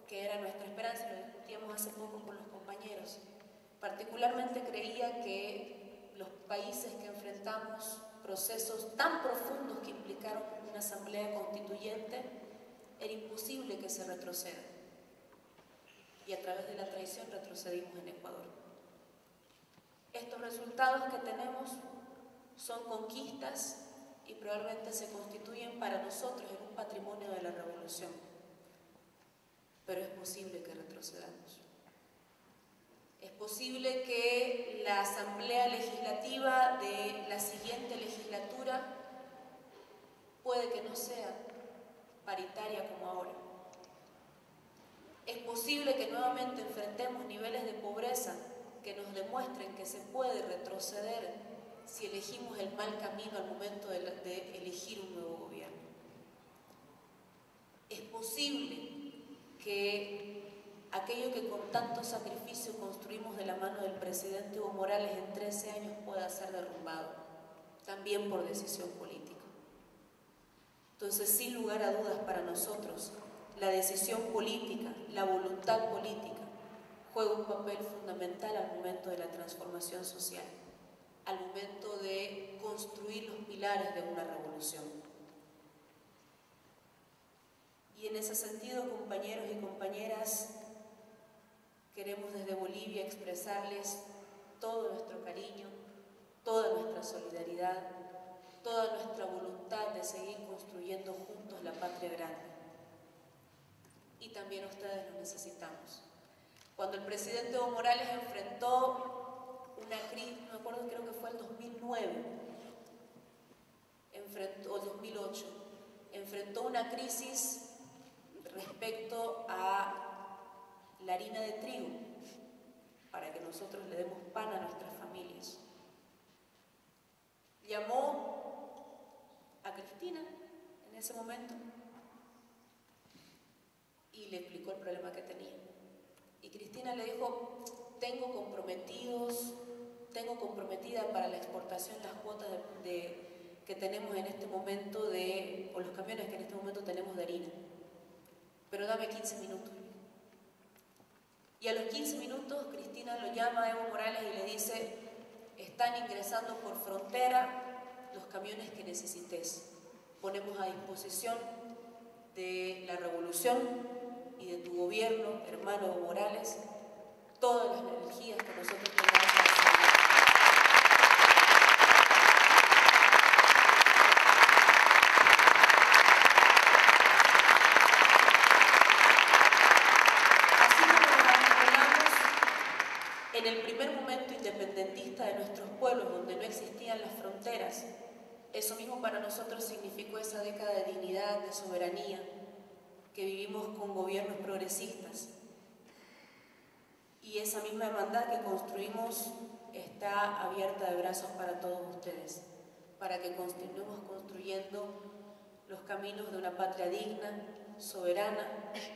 que era nuestra esperanza, lo discutíamos hace poco con los compañeros, particularmente creía que los países que enfrentamos procesos tan profundos que implicaron una asamblea constituyente, era imposible que se retroceda. Y a través de la traición retrocedimos en Ecuador. Estos resultados que tenemos son conquistas y probablemente se constituyen para nosotros en un patrimonio de la revolución. Pero es posible que retrocedamos. Es posible que la Asamblea Legislativa de la siguiente legislatura puede que no sea paritaria como ahora. Es posible que nuevamente enfrentemos niveles de pobreza que nos demuestren que se puede retroceder si elegimos el mal camino al momento de elegir un nuevo gobierno. Es posible que aquello que con tanto sacrificio construimos de la mano del presidente Evo Morales en 13 años pueda ser derrumbado, también por decisión política. Entonces, sin lugar a dudas para nosotros, la decisión política, la voluntad política, juega un papel fundamental al momento de la transformación social, al momento de construir los pilares de una revolución. Y en ese sentido, compañeros y compañeras, queremos desde Bolivia expresarles todo nuestro cariño, toda nuestra solidaridad, toda nuestra voluntad de seguir construyendo juntos la patria grande. Y también ustedes lo necesitamos. Cuando el presidente Evo Morales enfrentó una crisis, no me acuerdo, creo que fue el 2009, o 2008, enfrentó una crisis respecto a la harina de trigo, para que nosotros le demos pan a nuestras familias. Llamó a Cristina en ese momento y le explicó el problema que tenía. Y Cristina le dijo, tengo comprometida para la exportación las cuotas que tenemos en este momento o los camiones que en este momento tenemos de harina, pero dame 15 minutos. Y a los 15 minutos Cristina lo llama a Evo Morales y le dice, están ingresando por frontera los camiones que necesites. Ponemos a disposición de la revolución y de tu gobierno, hermano Evo Morales, todas las energías que nosotros tengamos que hacer. En el primer momento independentista de nuestros pueblos, donde no existían las fronteras, eso mismo para nosotros significó esa década de dignidad, de soberanía, que vivimos con gobiernos progresistas. Y esa misma hermandad que construimos está abierta de brazos para todos ustedes, para que continuemos construyendo los caminos de una patria digna, soberana,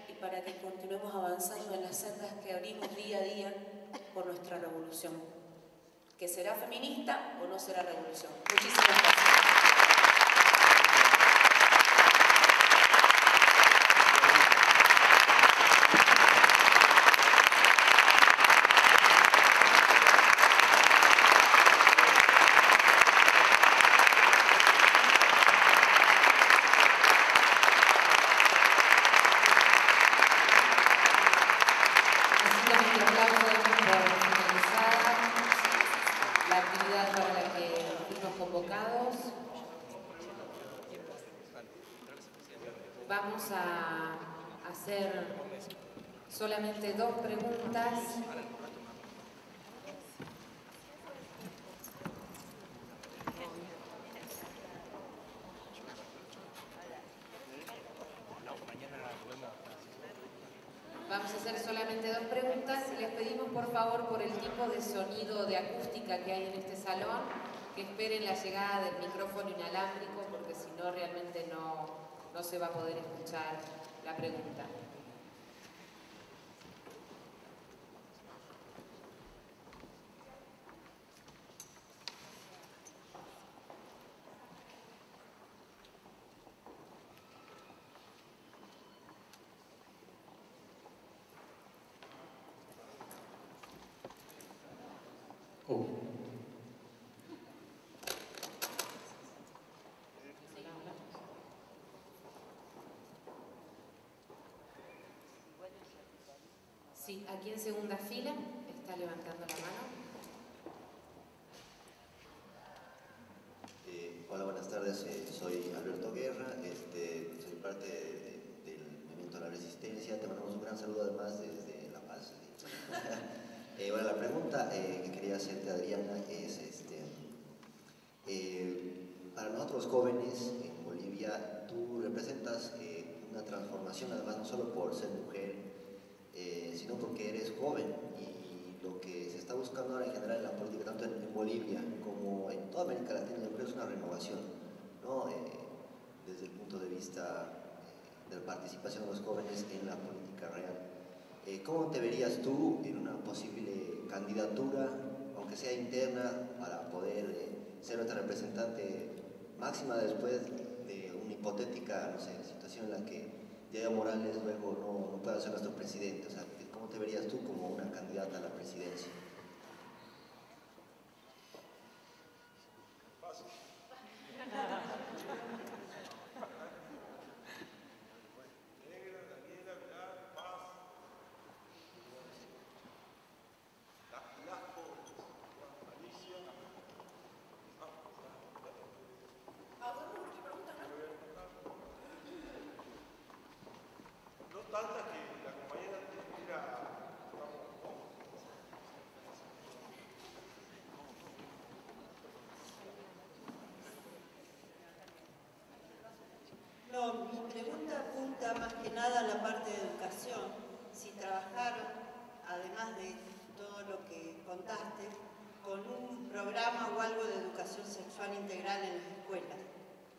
y para que continuemos avanzando en las sendas que abrimos día a día por nuestra revolución, que será feminista o no será revolución. Muchísimas gracias. Vamos a hacer solamente 2 preguntas. Vamos a hacer solamente 2 preguntas y les pedimos por favor, por el tipo de sonido de acústica que hay en este salón, que esperen la llegada del micrófono inalámbrico, porque si no realmente no se va a poder escuchar la pregunta. Sí, aquí en segunda fila está levantando la mano. Hola, buenas tardes. Soy Alberto Guerra, soy parte del Movimiento de la Resistencia. Te mandamos un gran saludo además desde La Paz. Bueno, la pregunta que quería hacerte, Adriana, es para nosotros jóvenes en Bolivia, tú representas una transformación, además no solo por ser mujer, sino porque eres joven, y lo que se está buscando ahora en general en la política, tanto en Bolivia como en toda América Latina, yo creo que es una renovación, ¿no? Desde el punto de vista de la participación de los jóvenes en la política real. ¿Cómo te verías tú en una posible candidatura, aunque sea interna, para poder ser nuestra representante máxima después de una hipotética, no sé, situación en la que Evo Morales luego no pueda ser nuestro presidente? O sea, ¿cómo te verías tú como una candidata a la presidencia? No, mi pregunta apunta más que nada a la parte de educación. Si trabajaron, además de todo lo que contaste, con un programa o algo de educación sexual integral en las escuelas.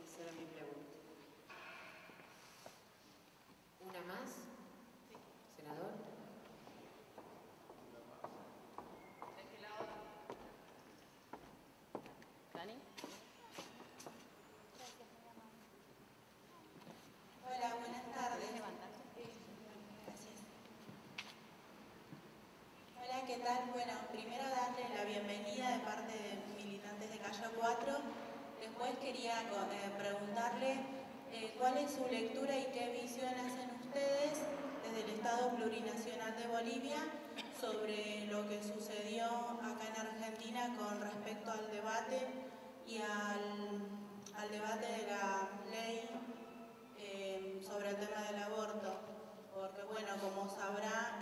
Esa era mi pregunta. ¿Una más? Senador. ¿Dani? Hola, buenas tardes. Gracias. Hola, ¿qué tal? Bueno, primero darle la bienvenida de parte de militantes de Calle 4. Después quería preguntarle cuál es su lectura y qué visión hacen ustedes desde el Estado Plurinacional de Bolivia sobre lo que sucedió acá en Argentina con respecto al debate y al debate de la ley sobre el tema del aborto, porque bueno, como sabrá,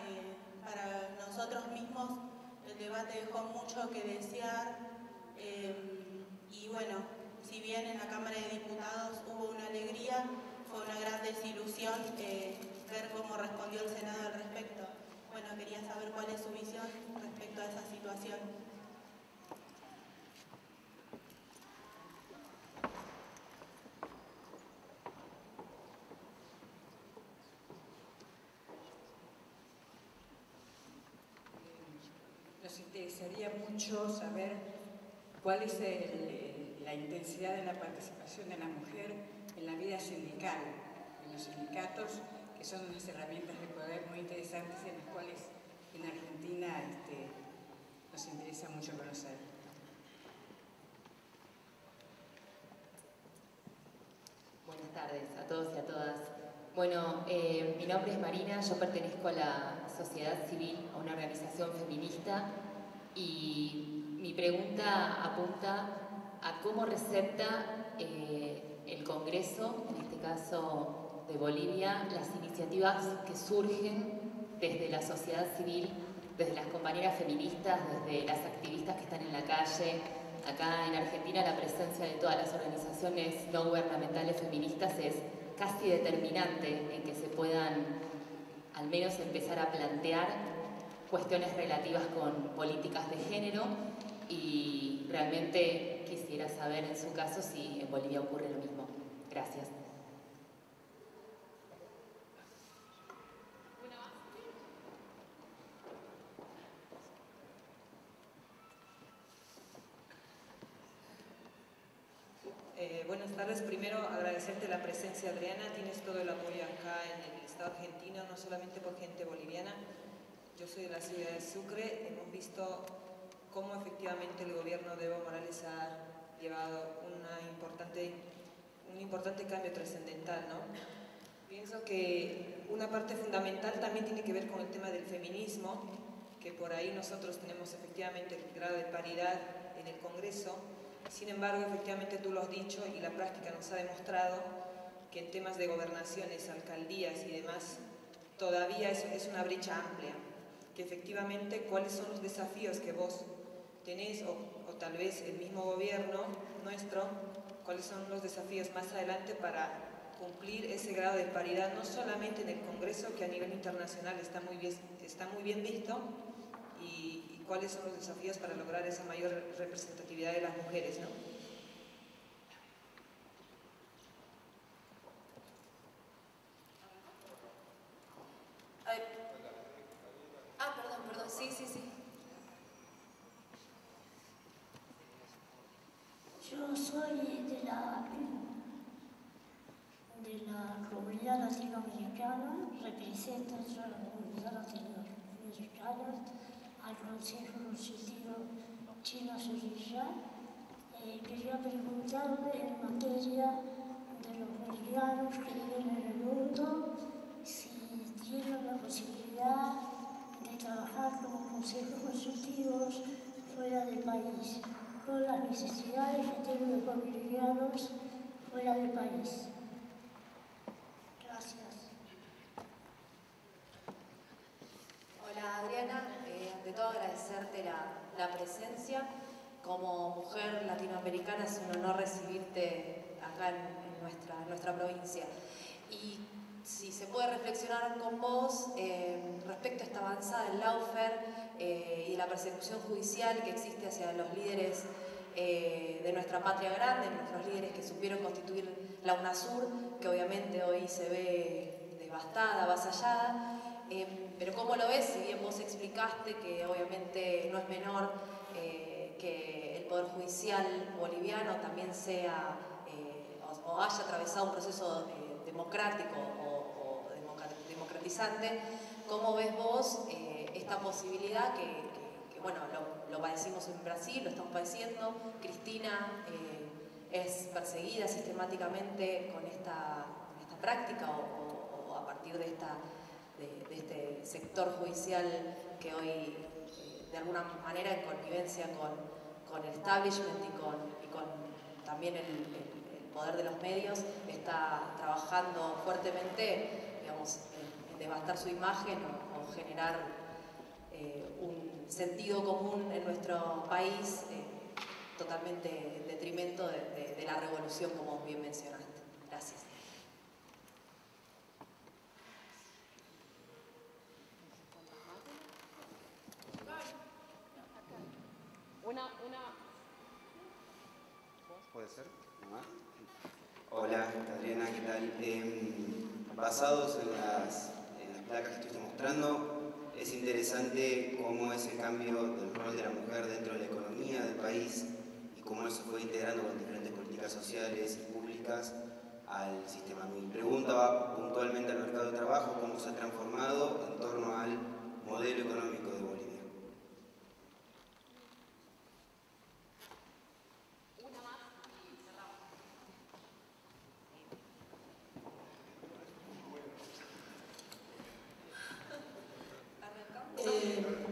para nosotros mismos el debate dejó mucho que desear, y bueno, si bien en la Cámara de Diputados hubo una alegría, fue una gran desilusión ver cómo respondió el Senado al respecto. Bueno, quería saber cuál es su visión respecto a esa situación. Nos interesaría mucho saber cuál es la intensidad de la participación de la mujer en la vida sindical, en los sindicatos, que son unas herramientas de poder muy interesantes en las cuales en Argentina nos interesa mucho conocer. Buenas tardes a todos y a todas. Bueno, mi nombre es Marina, yo pertenezco a la sociedad civil, a una organización feminista, y mi pregunta apunta a cómo recepta el Congreso, en este caso de Bolivia, las iniciativas que surgen desde la sociedad civil, desde las compañeras feministas, desde las activistas que están en la calle. Acá en Argentina la presencia de todas las organizaciones no gubernamentales feministas es casi determinante en que se puedan al menos empezar a plantear cuestiones relativas con políticas de género, y realmente quisiera saber en su caso si en Bolivia ocurre lo mismo. Gracias. Buenas tardes. Primero, agradecerte la presencia, Adriana. Tienes todo el apoyo acá en el Estado argentino, no solamente por gente boliviana. Yo soy de la ciudad de Sucre. Hemos visto cómo efectivamente el gobierno de Evo Morales ha llevado un importante cambio trascendental, ¿no? Pienso que una parte fundamental también tiene que ver con el tema del feminismo, que por ahí nosotros tenemos efectivamente el grado de paridad en el Congreso. Sin embargo, efectivamente tú lo has dicho y la práctica nos ha demostrado que en temas de gobernaciones, alcaldías y demás, todavía es una brecha amplia, que efectivamente cuáles son los desafíos que vos tenés o tal vez el mismo gobierno nuestro, cuáles son los desafíos más adelante para cumplir ese grado de paridad, no solamente en el Congreso, que a nivel internacional está muy bien visto, y cuáles son los desafíos para lograr esa mayor representatividad de las mujeres, ¿no? Perdón, sí. Yo soy de la comunidad latinoamericana, represento a la comunidad latinoamericana, al Consejo Consultivo Chino-Zorrilla. Quería preguntarle en materia de los bolivianos que viven en el mundo, si tienen la posibilidad de trabajar como consejos consultivos fuera del país, con las necesidades que tienen los bolivianos fuera del país. Gracias. Hola Adriana, ante todo agradecerte la presencia. Como mujer latinoamericana es un honor recibirte acá en nuestra provincia. Y si se puede reflexionar con vos respecto a esta avanzada del lawfare y de la persecución judicial que existe hacia los líderes de nuestra patria grande, nuestros líderes que supieron constituir la UNASUR, que obviamente hoy se ve devastada, avasallada. Pero ¿cómo lo ves? Si bien vos explicaste que obviamente no es menor que el Poder Judicial boliviano también sea o haya atravesado un proceso democrático o democratizante, ¿cómo ves vos esta posibilidad que bueno, lo padecimos en Brasil, lo estamos padeciendo? Cristina es perseguida sistemáticamente con esta práctica o a partir de este sector judicial que hoy de alguna manera en connivencia con el establishment y con también el poder de los medios está trabajando fuertemente, digamos, en devastar su imagen o generar un sentido común en nuestro país totalmente en detrimento de la revolución, como bien mencionaste. Gracias. ¿Puede ser? Hola, Adriana, ¿qué tal? Basados en las placas que estuviste mostrando, es interesante cómo es el cambio del rol de la mujer dentro de la economía del país y cómo eso fue integrando con diferentes políticas sociales y públicas al sistema. Mi pregunta va puntualmente al mercado de trabajo, cómo se ha transformado en torno al modelo económico de Bolivia.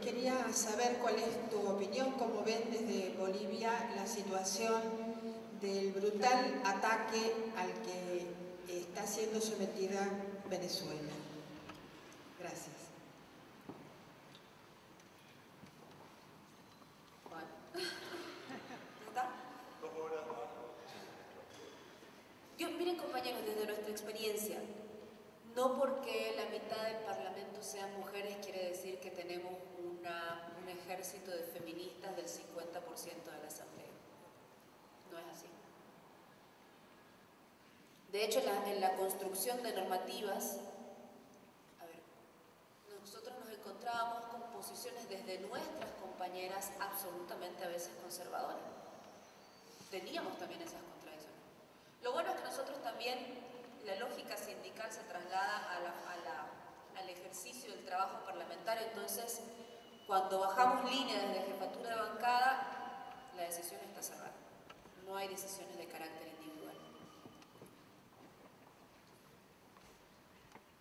Quería saber cuál es tu opinión, cómo ven desde Bolivia la situación del brutal ataque al que está siendo sometida Venezuela. Gracias. Miren, compañeros, desde nuestra experiencia, no porque la mitad del Parlamento sean mujeres quiere decir que tenemos un ejército de feministas del 50% de la Asamblea. No es así. De hecho, en la construcción de normativas, nosotros nos encontrábamos con posiciones desde nuestras compañeras absolutamente a veces conservadoras. Teníamos también esas contradicciones. Lo bueno es que nosotros también, la lógica sindical se traslada al ejercicio del trabajo parlamentario. Entonces, cuando bajamos línea desde jefatura de bancada, la decisión está cerrada. No hay decisiones de carácter individual.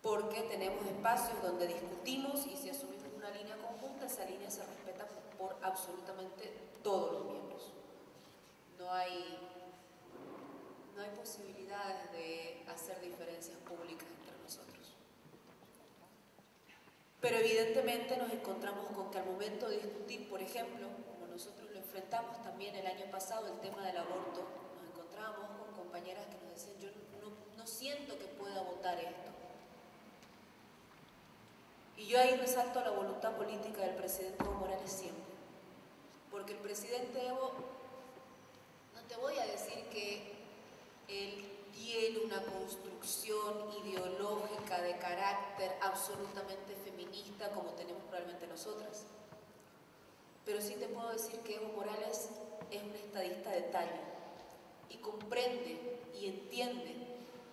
porque tenemos espacios donde discutimos y si asumimos una línea conjunta, esa línea se respeta por absolutamente todos los miembros. No hay posibilidades de hacer diferencias públicas entre nosotros. Pero evidentemente nos encontramos con que al momento de discutir, por ejemplo, como nosotros lo enfrentamos también el año pasado, el tema del aborto, nos encontrábamos con compañeras que nos decían, yo no siento que pueda votar esto. Y yo ahí resalto la voluntad política del presidente Evo Morales siempre. Porque el presidente Evo, no te voy a decir que él tiene una construcción ideológica de carácter absolutamente feminista como tenemos probablemente nosotras. Pero sí te puedo decir que Evo Morales es un estadista de tallo y comprende y entiende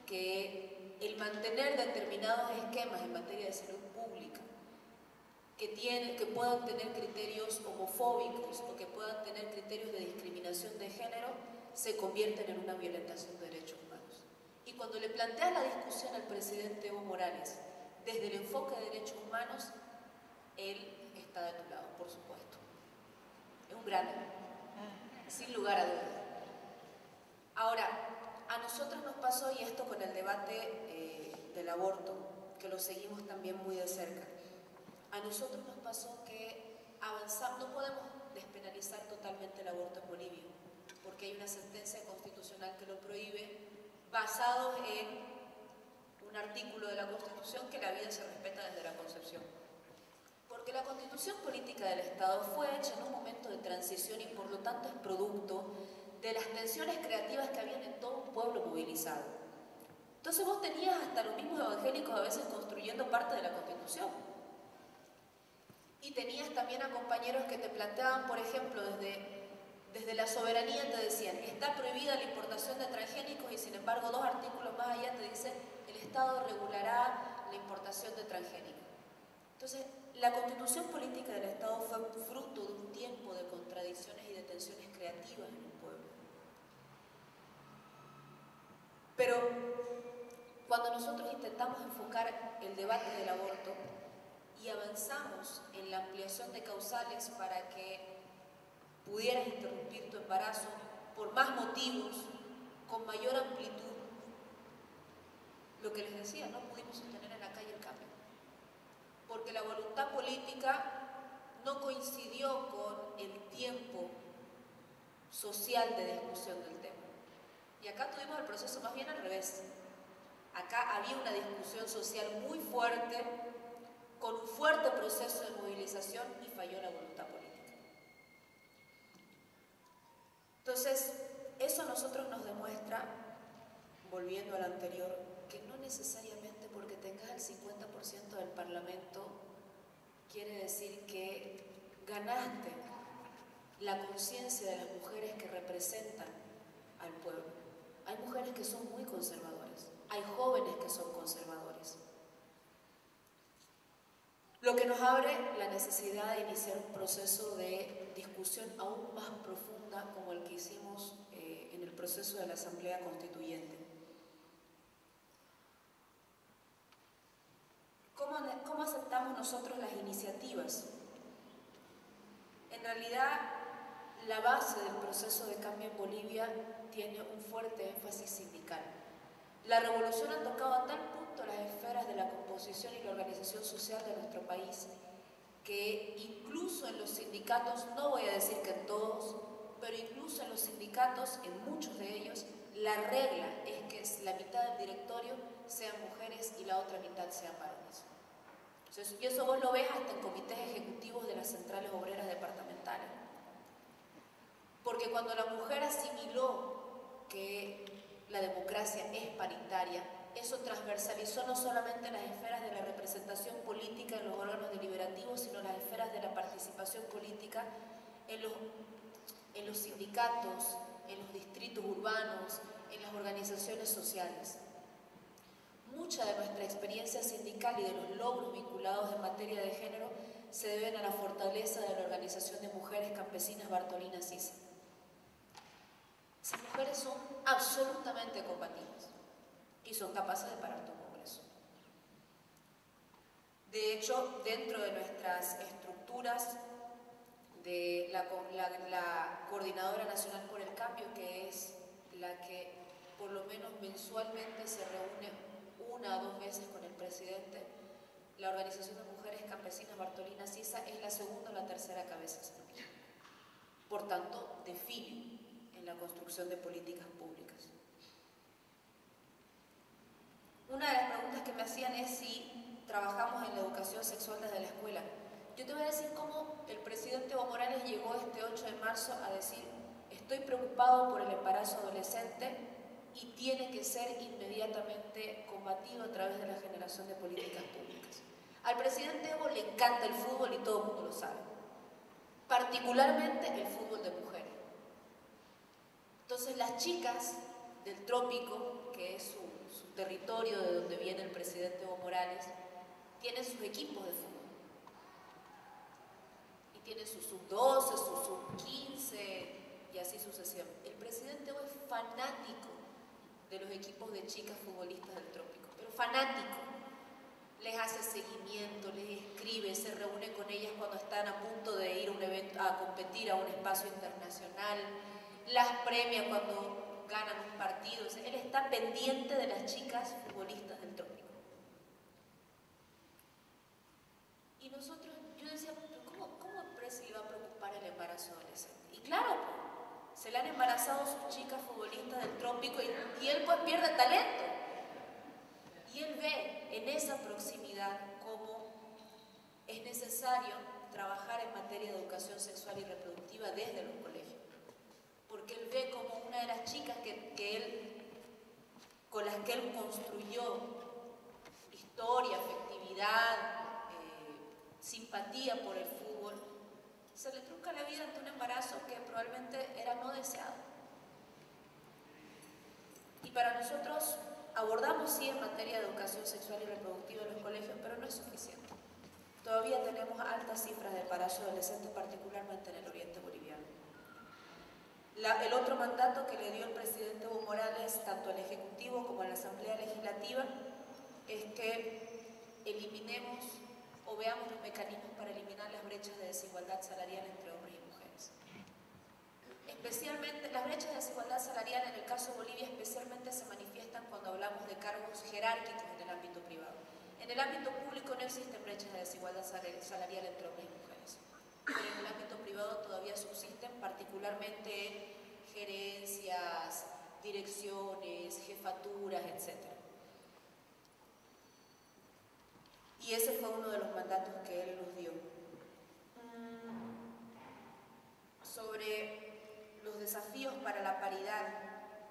que el mantener determinados esquemas en materia de salud pública que puedan tener criterios homofóbicos o que puedan tener criterios de discriminación de género se convierten en una violentación de derechos humanos. Y cuando le planteas la discusión al presidente Evo Morales desde el enfoque de derechos humanos, él está de tu lado, por supuesto. Es un grande, sin lugar a dudas. Ahora, a nosotros nos pasó, y esto con el debate del aborto, que lo seguimos también muy de cerca, a nosotros nos pasó que avanzamos, no podemos despenalizar totalmente el aborto en Bolivia, porque hay una sentencia constitucional que lo prohíbe, basado en un artículo de la Constitución que la vida se respeta desde la concepción. Porque la Constitución política del Estado fue hecha en un momento de transición y por lo tanto es producto de las tensiones creativas que habían en todo un pueblo movilizado. Entonces vos tenías hasta los mismos evangélicos a veces construyendo parte de la Constitución. Y tenías también a compañeros que te planteaban, por ejemplo, desde la soberanía te decían, está prohibida la importación de transgénicos y sin embargo 2 artículos más allá te dicen, el Estado regulará la importación de transgénicos. Entonces, la constitución política del Estado fue fruto de un tiempo de contradicciones y de tensiones creativas en el pueblo. Pero cuando nosotros intentamos enfocar el debate del aborto y avanzamos en la ampliación de causales para que pudieras interrumpir tu embarazo por más motivos, con mayor amplitud, lo que les decía, no pudimos sostener en la calle el cambio, porque la voluntad política no coincidió con el tiempo social de discusión del tema. Y acá tuvimos el proceso más bien al revés. Acá había una discusión social muy fuerte, con un fuerte proceso de movilización y falló la voluntad política. Entonces, eso a nosotros nos demuestra, volviendo al anterior, que no necesariamente porque tengas el 50% del Parlamento quiere decir que ganaste la conciencia de las mujeres que representan al pueblo. Hay mujeres que son muy conservadoras, hay jóvenes que son conservadores. Lo que nos abre la necesidad de iniciar un proceso de discusión aún más profunda como el que hicimos en el proceso de la Asamblea Constituyente. ¿Cómo aceptamos nosotros las iniciativas? En realidad, la base del proceso de cambio en Bolivia tiene un fuerte énfasis sindical. La revolución ha tocado a tal punto las esferas de la composición y la organización social de nuestro país, que incluso en los sindicatos, no voy a decir que en todos, pero incluso en los sindicatos, en muchos de ellos, la regla es que la mitad del directorio sean mujeres y la otra mitad sean varones. Entonces, y eso vos lo ves hasta en comités ejecutivos de las centrales obreras departamentales. Porque cuando la mujer asimiló que la democracia es paritaria, eso transversalizó no solamente las esferas de la representación política en los órganos deliberativos, sino las esferas de la participación política en los sindicatos, en los distritos urbanos, en las organizaciones sociales. Mucha de nuestra experiencia sindical y de los logros vinculados en materia de género se deben a la fortaleza de la Organización de Mujeres Campesinas Bartolina Sisa. Esas mujeres son absolutamente combativas y son capaces de parar tu congreso. De hecho, dentro de nuestras estructuras de la Coordinadora Nacional por el Cambio, que es la que por lo menos mensualmente se reúne 1 o 2 veces con el presidente, la Organización de Mujeres Campesinas Bartolina Sisa es la segunda o la tercera cabeza servil. Por tanto, define en la construcción de políticas públicas. Una de las preguntas que me hacían es si trabajamos en la educación sexual desde la escuela. Yo te voy a decir cómo el presidente Evo Morales llegó este 8 de marzo a decir: estoy preocupado por el embarazo adolescente y tiene que ser inmediatamente combatido a través de la generación de políticas públicas. Al presidente Evo le encanta el fútbol y todo el mundo lo sabe, particularmente el fútbol de mujeres. Entonces las chicas del trópico, que es su territorio de donde viene el presidente Evo Morales, tienen sus equipos de fútbol. Y tienen su sub-12, su sub-15 y así sucesivamente. El presidente Evo es fanático de los equipos de chicas futbolistas del trópico, pero fanático. Les hace seguimiento, les escribe, se reúne con ellas cuando están a punto de ir a un evento, a competir a un espacio internacional, las premia cuando ganan un partido. O sea, él está pendiente de las chicas futbolistas del trópico. Y nosotros, yo decía, ¿cómo el presidente iba a preocupar el embarazo adolescente? Y claro, se le han embarazado sus chicas futbolistas del trópico y él pues pierde talento. Y él ve en esa proximidad cómo es necesario trabajar en materia de educación sexual y reproductiva desde los colegios. Porque él ve como una de las chicas con las que él construyó historia, afectividad, simpatía por el fútbol, se le trunca la vida ante un embarazo que probablemente era no deseado. Y para nosotros abordamos sí en materia de educación sexual y reproductiva en los colegios, pero no es suficiente. Todavía tenemos altas cifras de embarazo adolescente, particularmente en el oriente boliviano. El otro mandato que le dio el presidente Evo Morales, tanto al Ejecutivo como a la Asamblea Legislativa, es que eliminemos o veamos los mecanismos para eliminar las brechas de desigualdad salarial entre hombres y mujeres. Especialmente, las brechas de desigualdad salarial en el caso de Bolivia especialmente se manifiestan cuando hablamos de cargos jerárquicos en el ámbito privado. En el ámbito público no existen brechas de desigualdad salarial entre hombres y mujeres, pero en el ámbito privado todavía subsisten, particularmente en gerencias, direcciones, jefaturas, etc. Y ese fue uno de los mandatos que él nos dio. Sobre los desafíos para la paridad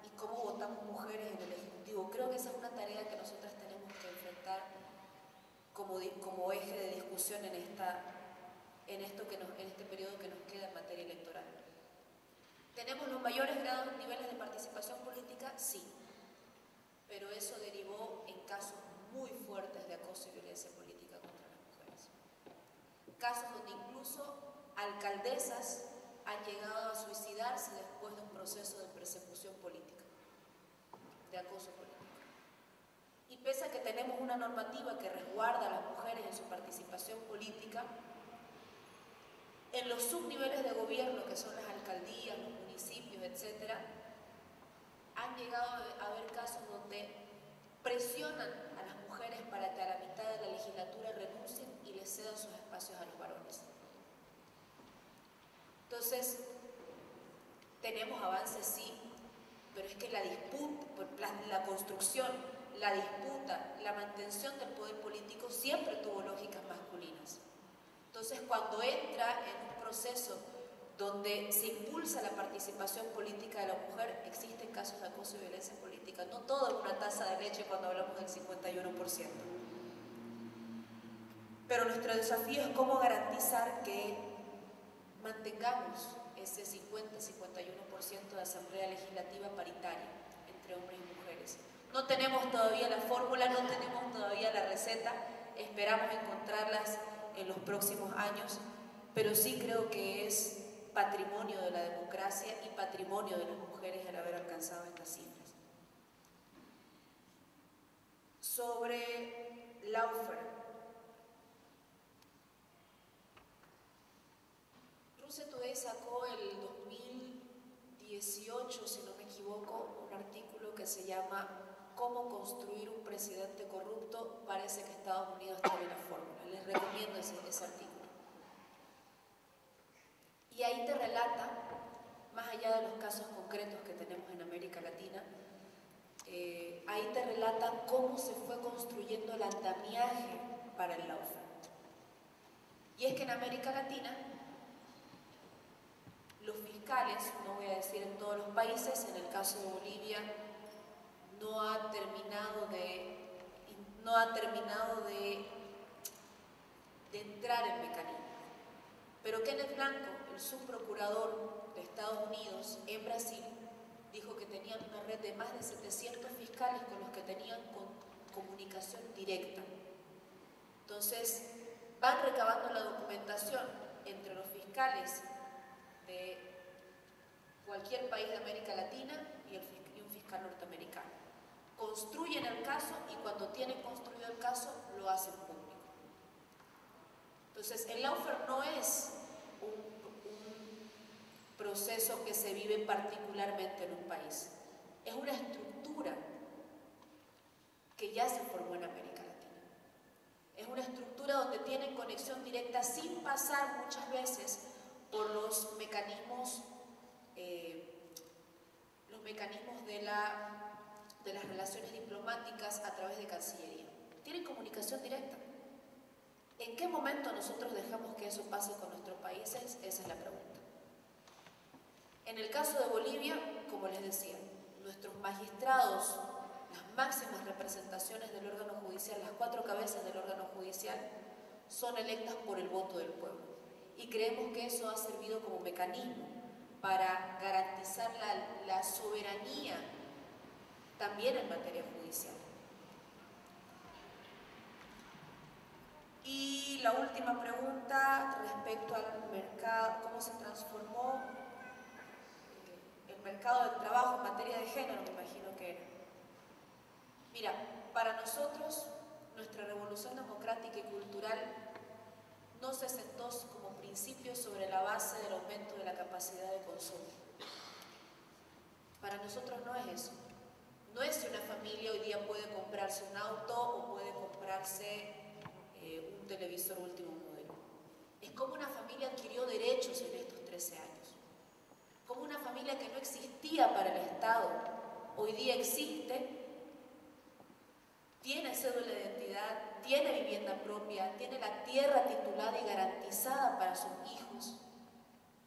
y cómo votamos mujeres en el Ejecutivo, creo que esa es una tarea que nosotras tenemos que enfrentar como eje de discusión en este periodo que nos queda en materia electoral. ¿Tenemos los mayores niveles de participación política? Sí, pero eso derivó en casos muy fuertes de acoso y violencia política contra las mujeres. Casos donde incluso alcaldesas han llegado a suicidarse después de un proceso de persecución política, de acoso político. Y pese a que tenemos una normativa que resguarda a las mujeres en su participación política, en los subniveles de gobierno, que son las alcaldías, los municipios, etc., han llegado a haber casos donde presionan a las mujeres para que a la mitad de la legislatura renuncien y les cedan sus espacios a los varones. Entonces, tenemos avances, sí, pero es que la disputa, la construcción, la disputa, la mantención del poder político siempre tuvo lógicas masculinas. Entonces, cuando entra en un proceso donde se impulsa la participación política de la mujer, existen casos de acoso y violencia política. No todo es una taza de leche cuando hablamos del 51%. Pero nuestro desafío es cómo garantizar que mantengamos ese 50-51% de asamblea legislativa paritaria entre hombres y mujeres. No tenemos todavía la fórmula, no tenemos todavía la receta, esperamos encontrarlas en los próximos años, pero sí creo que es patrimonio de la democracia y patrimonio de las mujeres el haber alcanzado estas cifras. Sobre Laufer, Russia Today sacó el 2018, si no me equivoco, un artículo que se llama ¿Cómo construir un presidente corrupto? Parece que Estados Unidos tiene la fórmula. Les recomiendo ese artículo. Y ahí te relata, más allá de los casos concretos que tenemos en América Latina, ahí te relata cómo se fue construyendo el andamiaje para el lawfare. Y es que en América Latina, los fiscales, no voy a decir en todos los países, en el caso de Bolivia, no ha terminado de entrar en mecanismo. Pero Kenneth Blanco, el subprocurador de Estados Unidos en Brasil, dijo que tenían una red de más de 700 fiscales con los que tenían comunicación directa. Entonces, van recabando la documentación entre los fiscales de cualquier país de América Latina y un fiscal norteamericano. Construyen el caso y cuando tienen construido el caso, lo hacen público. Entonces, el lawfare no es un proceso que se vive particularmente en un país. Es una estructura que ya se formó en América Latina. Es una estructura donde tienen conexión directa sin pasar muchas veces por los mecanismos de las relaciones diplomáticas a través de Cancillería. Tienen comunicación directa. ¿En qué momento nosotros dejamos que eso pase con nuestros países? Esa es la pregunta. En el caso de Bolivia, como les decía, nuestros magistrados, las máximas representaciones del órgano judicial, las 4 cabezas del órgano judicial, son electas por el voto del pueblo. Y creemos que eso ha servido como mecanismo para garantizar la soberanía también en materia judicial. Y la última pregunta respecto al mercado, ¿cómo se transformó el mercado del trabajo en materia de género? Me imagino que era. Mira, para nosotros, nuestra revolución democrática y cultural no se sentó como principio sobre la base del aumento de la capacidad de consumo. Para nosotros no es eso. No es si una familia hoy día puede comprarse un auto o puede comprarse un televisor último modelo. Es como una familia adquirió derechos en estos 13 años. Como una familia que no existía para el Estado, hoy día existe, tiene cédula de identidad, tiene vivienda propia, tiene la tierra titulada y garantizada para sus hijos,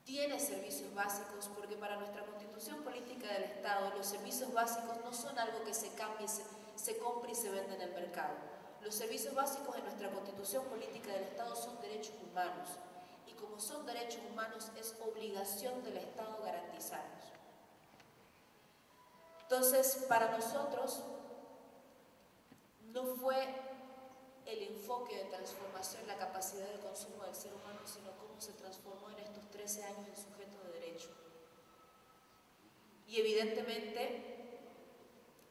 tiene servicios básicos, porque para nuestra Constitución Política del Estado los servicios básicos no son algo que se cambie, se compre y se vende en el mercado. Los servicios básicos en nuestra Constitución Política del Estado son derechos humanos, y como son derechos humanos es obligación del Estado garantizarlos. Entonces, para nosotros no fue el enfoque de transformación, la capacidad de consumo del ser humano, sino cómo se transformó en estos 13 años en sujeto de derecho. Y evidentemente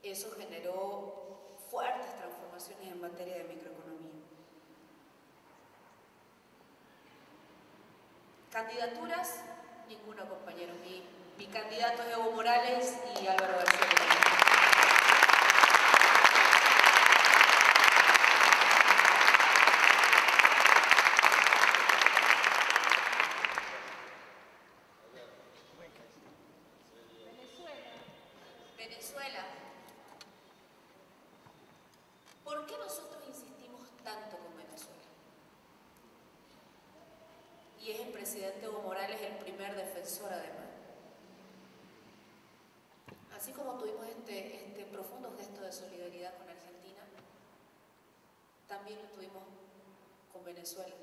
eso generó fuertes transformaciones en materia de microeconomía. Candidaturas, ninguna, compañero. Mi candidato es Evo Morales y Álvaro García. Venezuela. ¿Por qué nosotros insistimos tanto con Venezuela? Y es el presidente Evo Morales el primer defensor, además. Así como tuvimos este profundo gesto de solidaridad con Argentina, también lo tuvimos con Venezuela.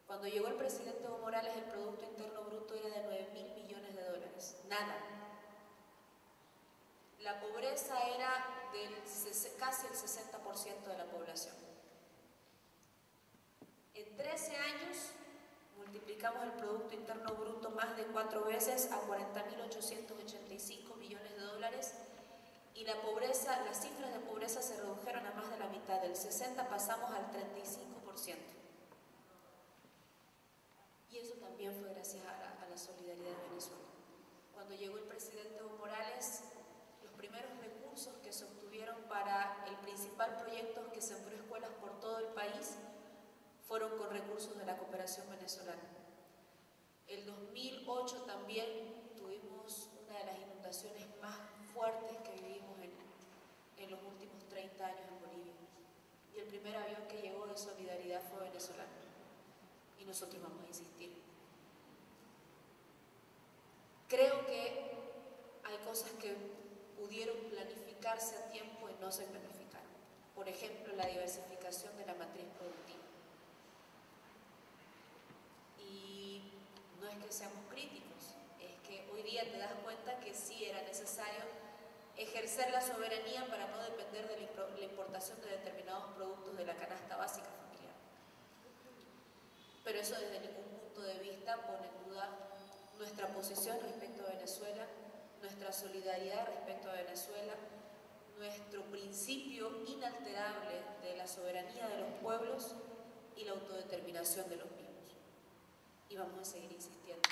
Cuando llegó el presidente Evo Morales, el Producto Interno Bruto era de 9.000 millones de dólares. Nada. La pobreza era casi el 60% de la población. En 13 años multiplicamos el Producto Interno Bruto más de 4 veces a 40.885 millones de dólares, y la pobreza, las cifras de pobreza se redujeron a más de la mitad, del 60% pasamos al 35%. Y eso también fue gracias cuando llegó el presidente Evo Morales, los primeros recursos que se obtuvieron para el principal proyecto que sembró escuelas por todo el país fueron con recursos de la cooperación venezolana. El 2008 también tuvimos una de las inundaciones más fuertes que vivimos en los últimos 30 años en Bolivia. Y el primer avión que llegó de solidaridad fue venezolano. Y nosotros vamos a insistir. Creo que hay cosas que pudieron planificarse a tiempo y no se planificaron. Por ejemplo, la diversificación de la matriz productiva. Y no es que seamos críticos, es que hoy día te das cuenta que sí era necesario ejercer la soberanía para no depender de la importación de determinados productos de la canasta básica familiar. Pero eso desde ningún punto de vista pone en duda nuestra posición respecto a Venezuela, nuestra solidaridad respecto a Venezuela, nuestro principio inalterable de la soberanía de los pueblos y la autodeterminación de los mismos. Y vamos a seguir insistiendo.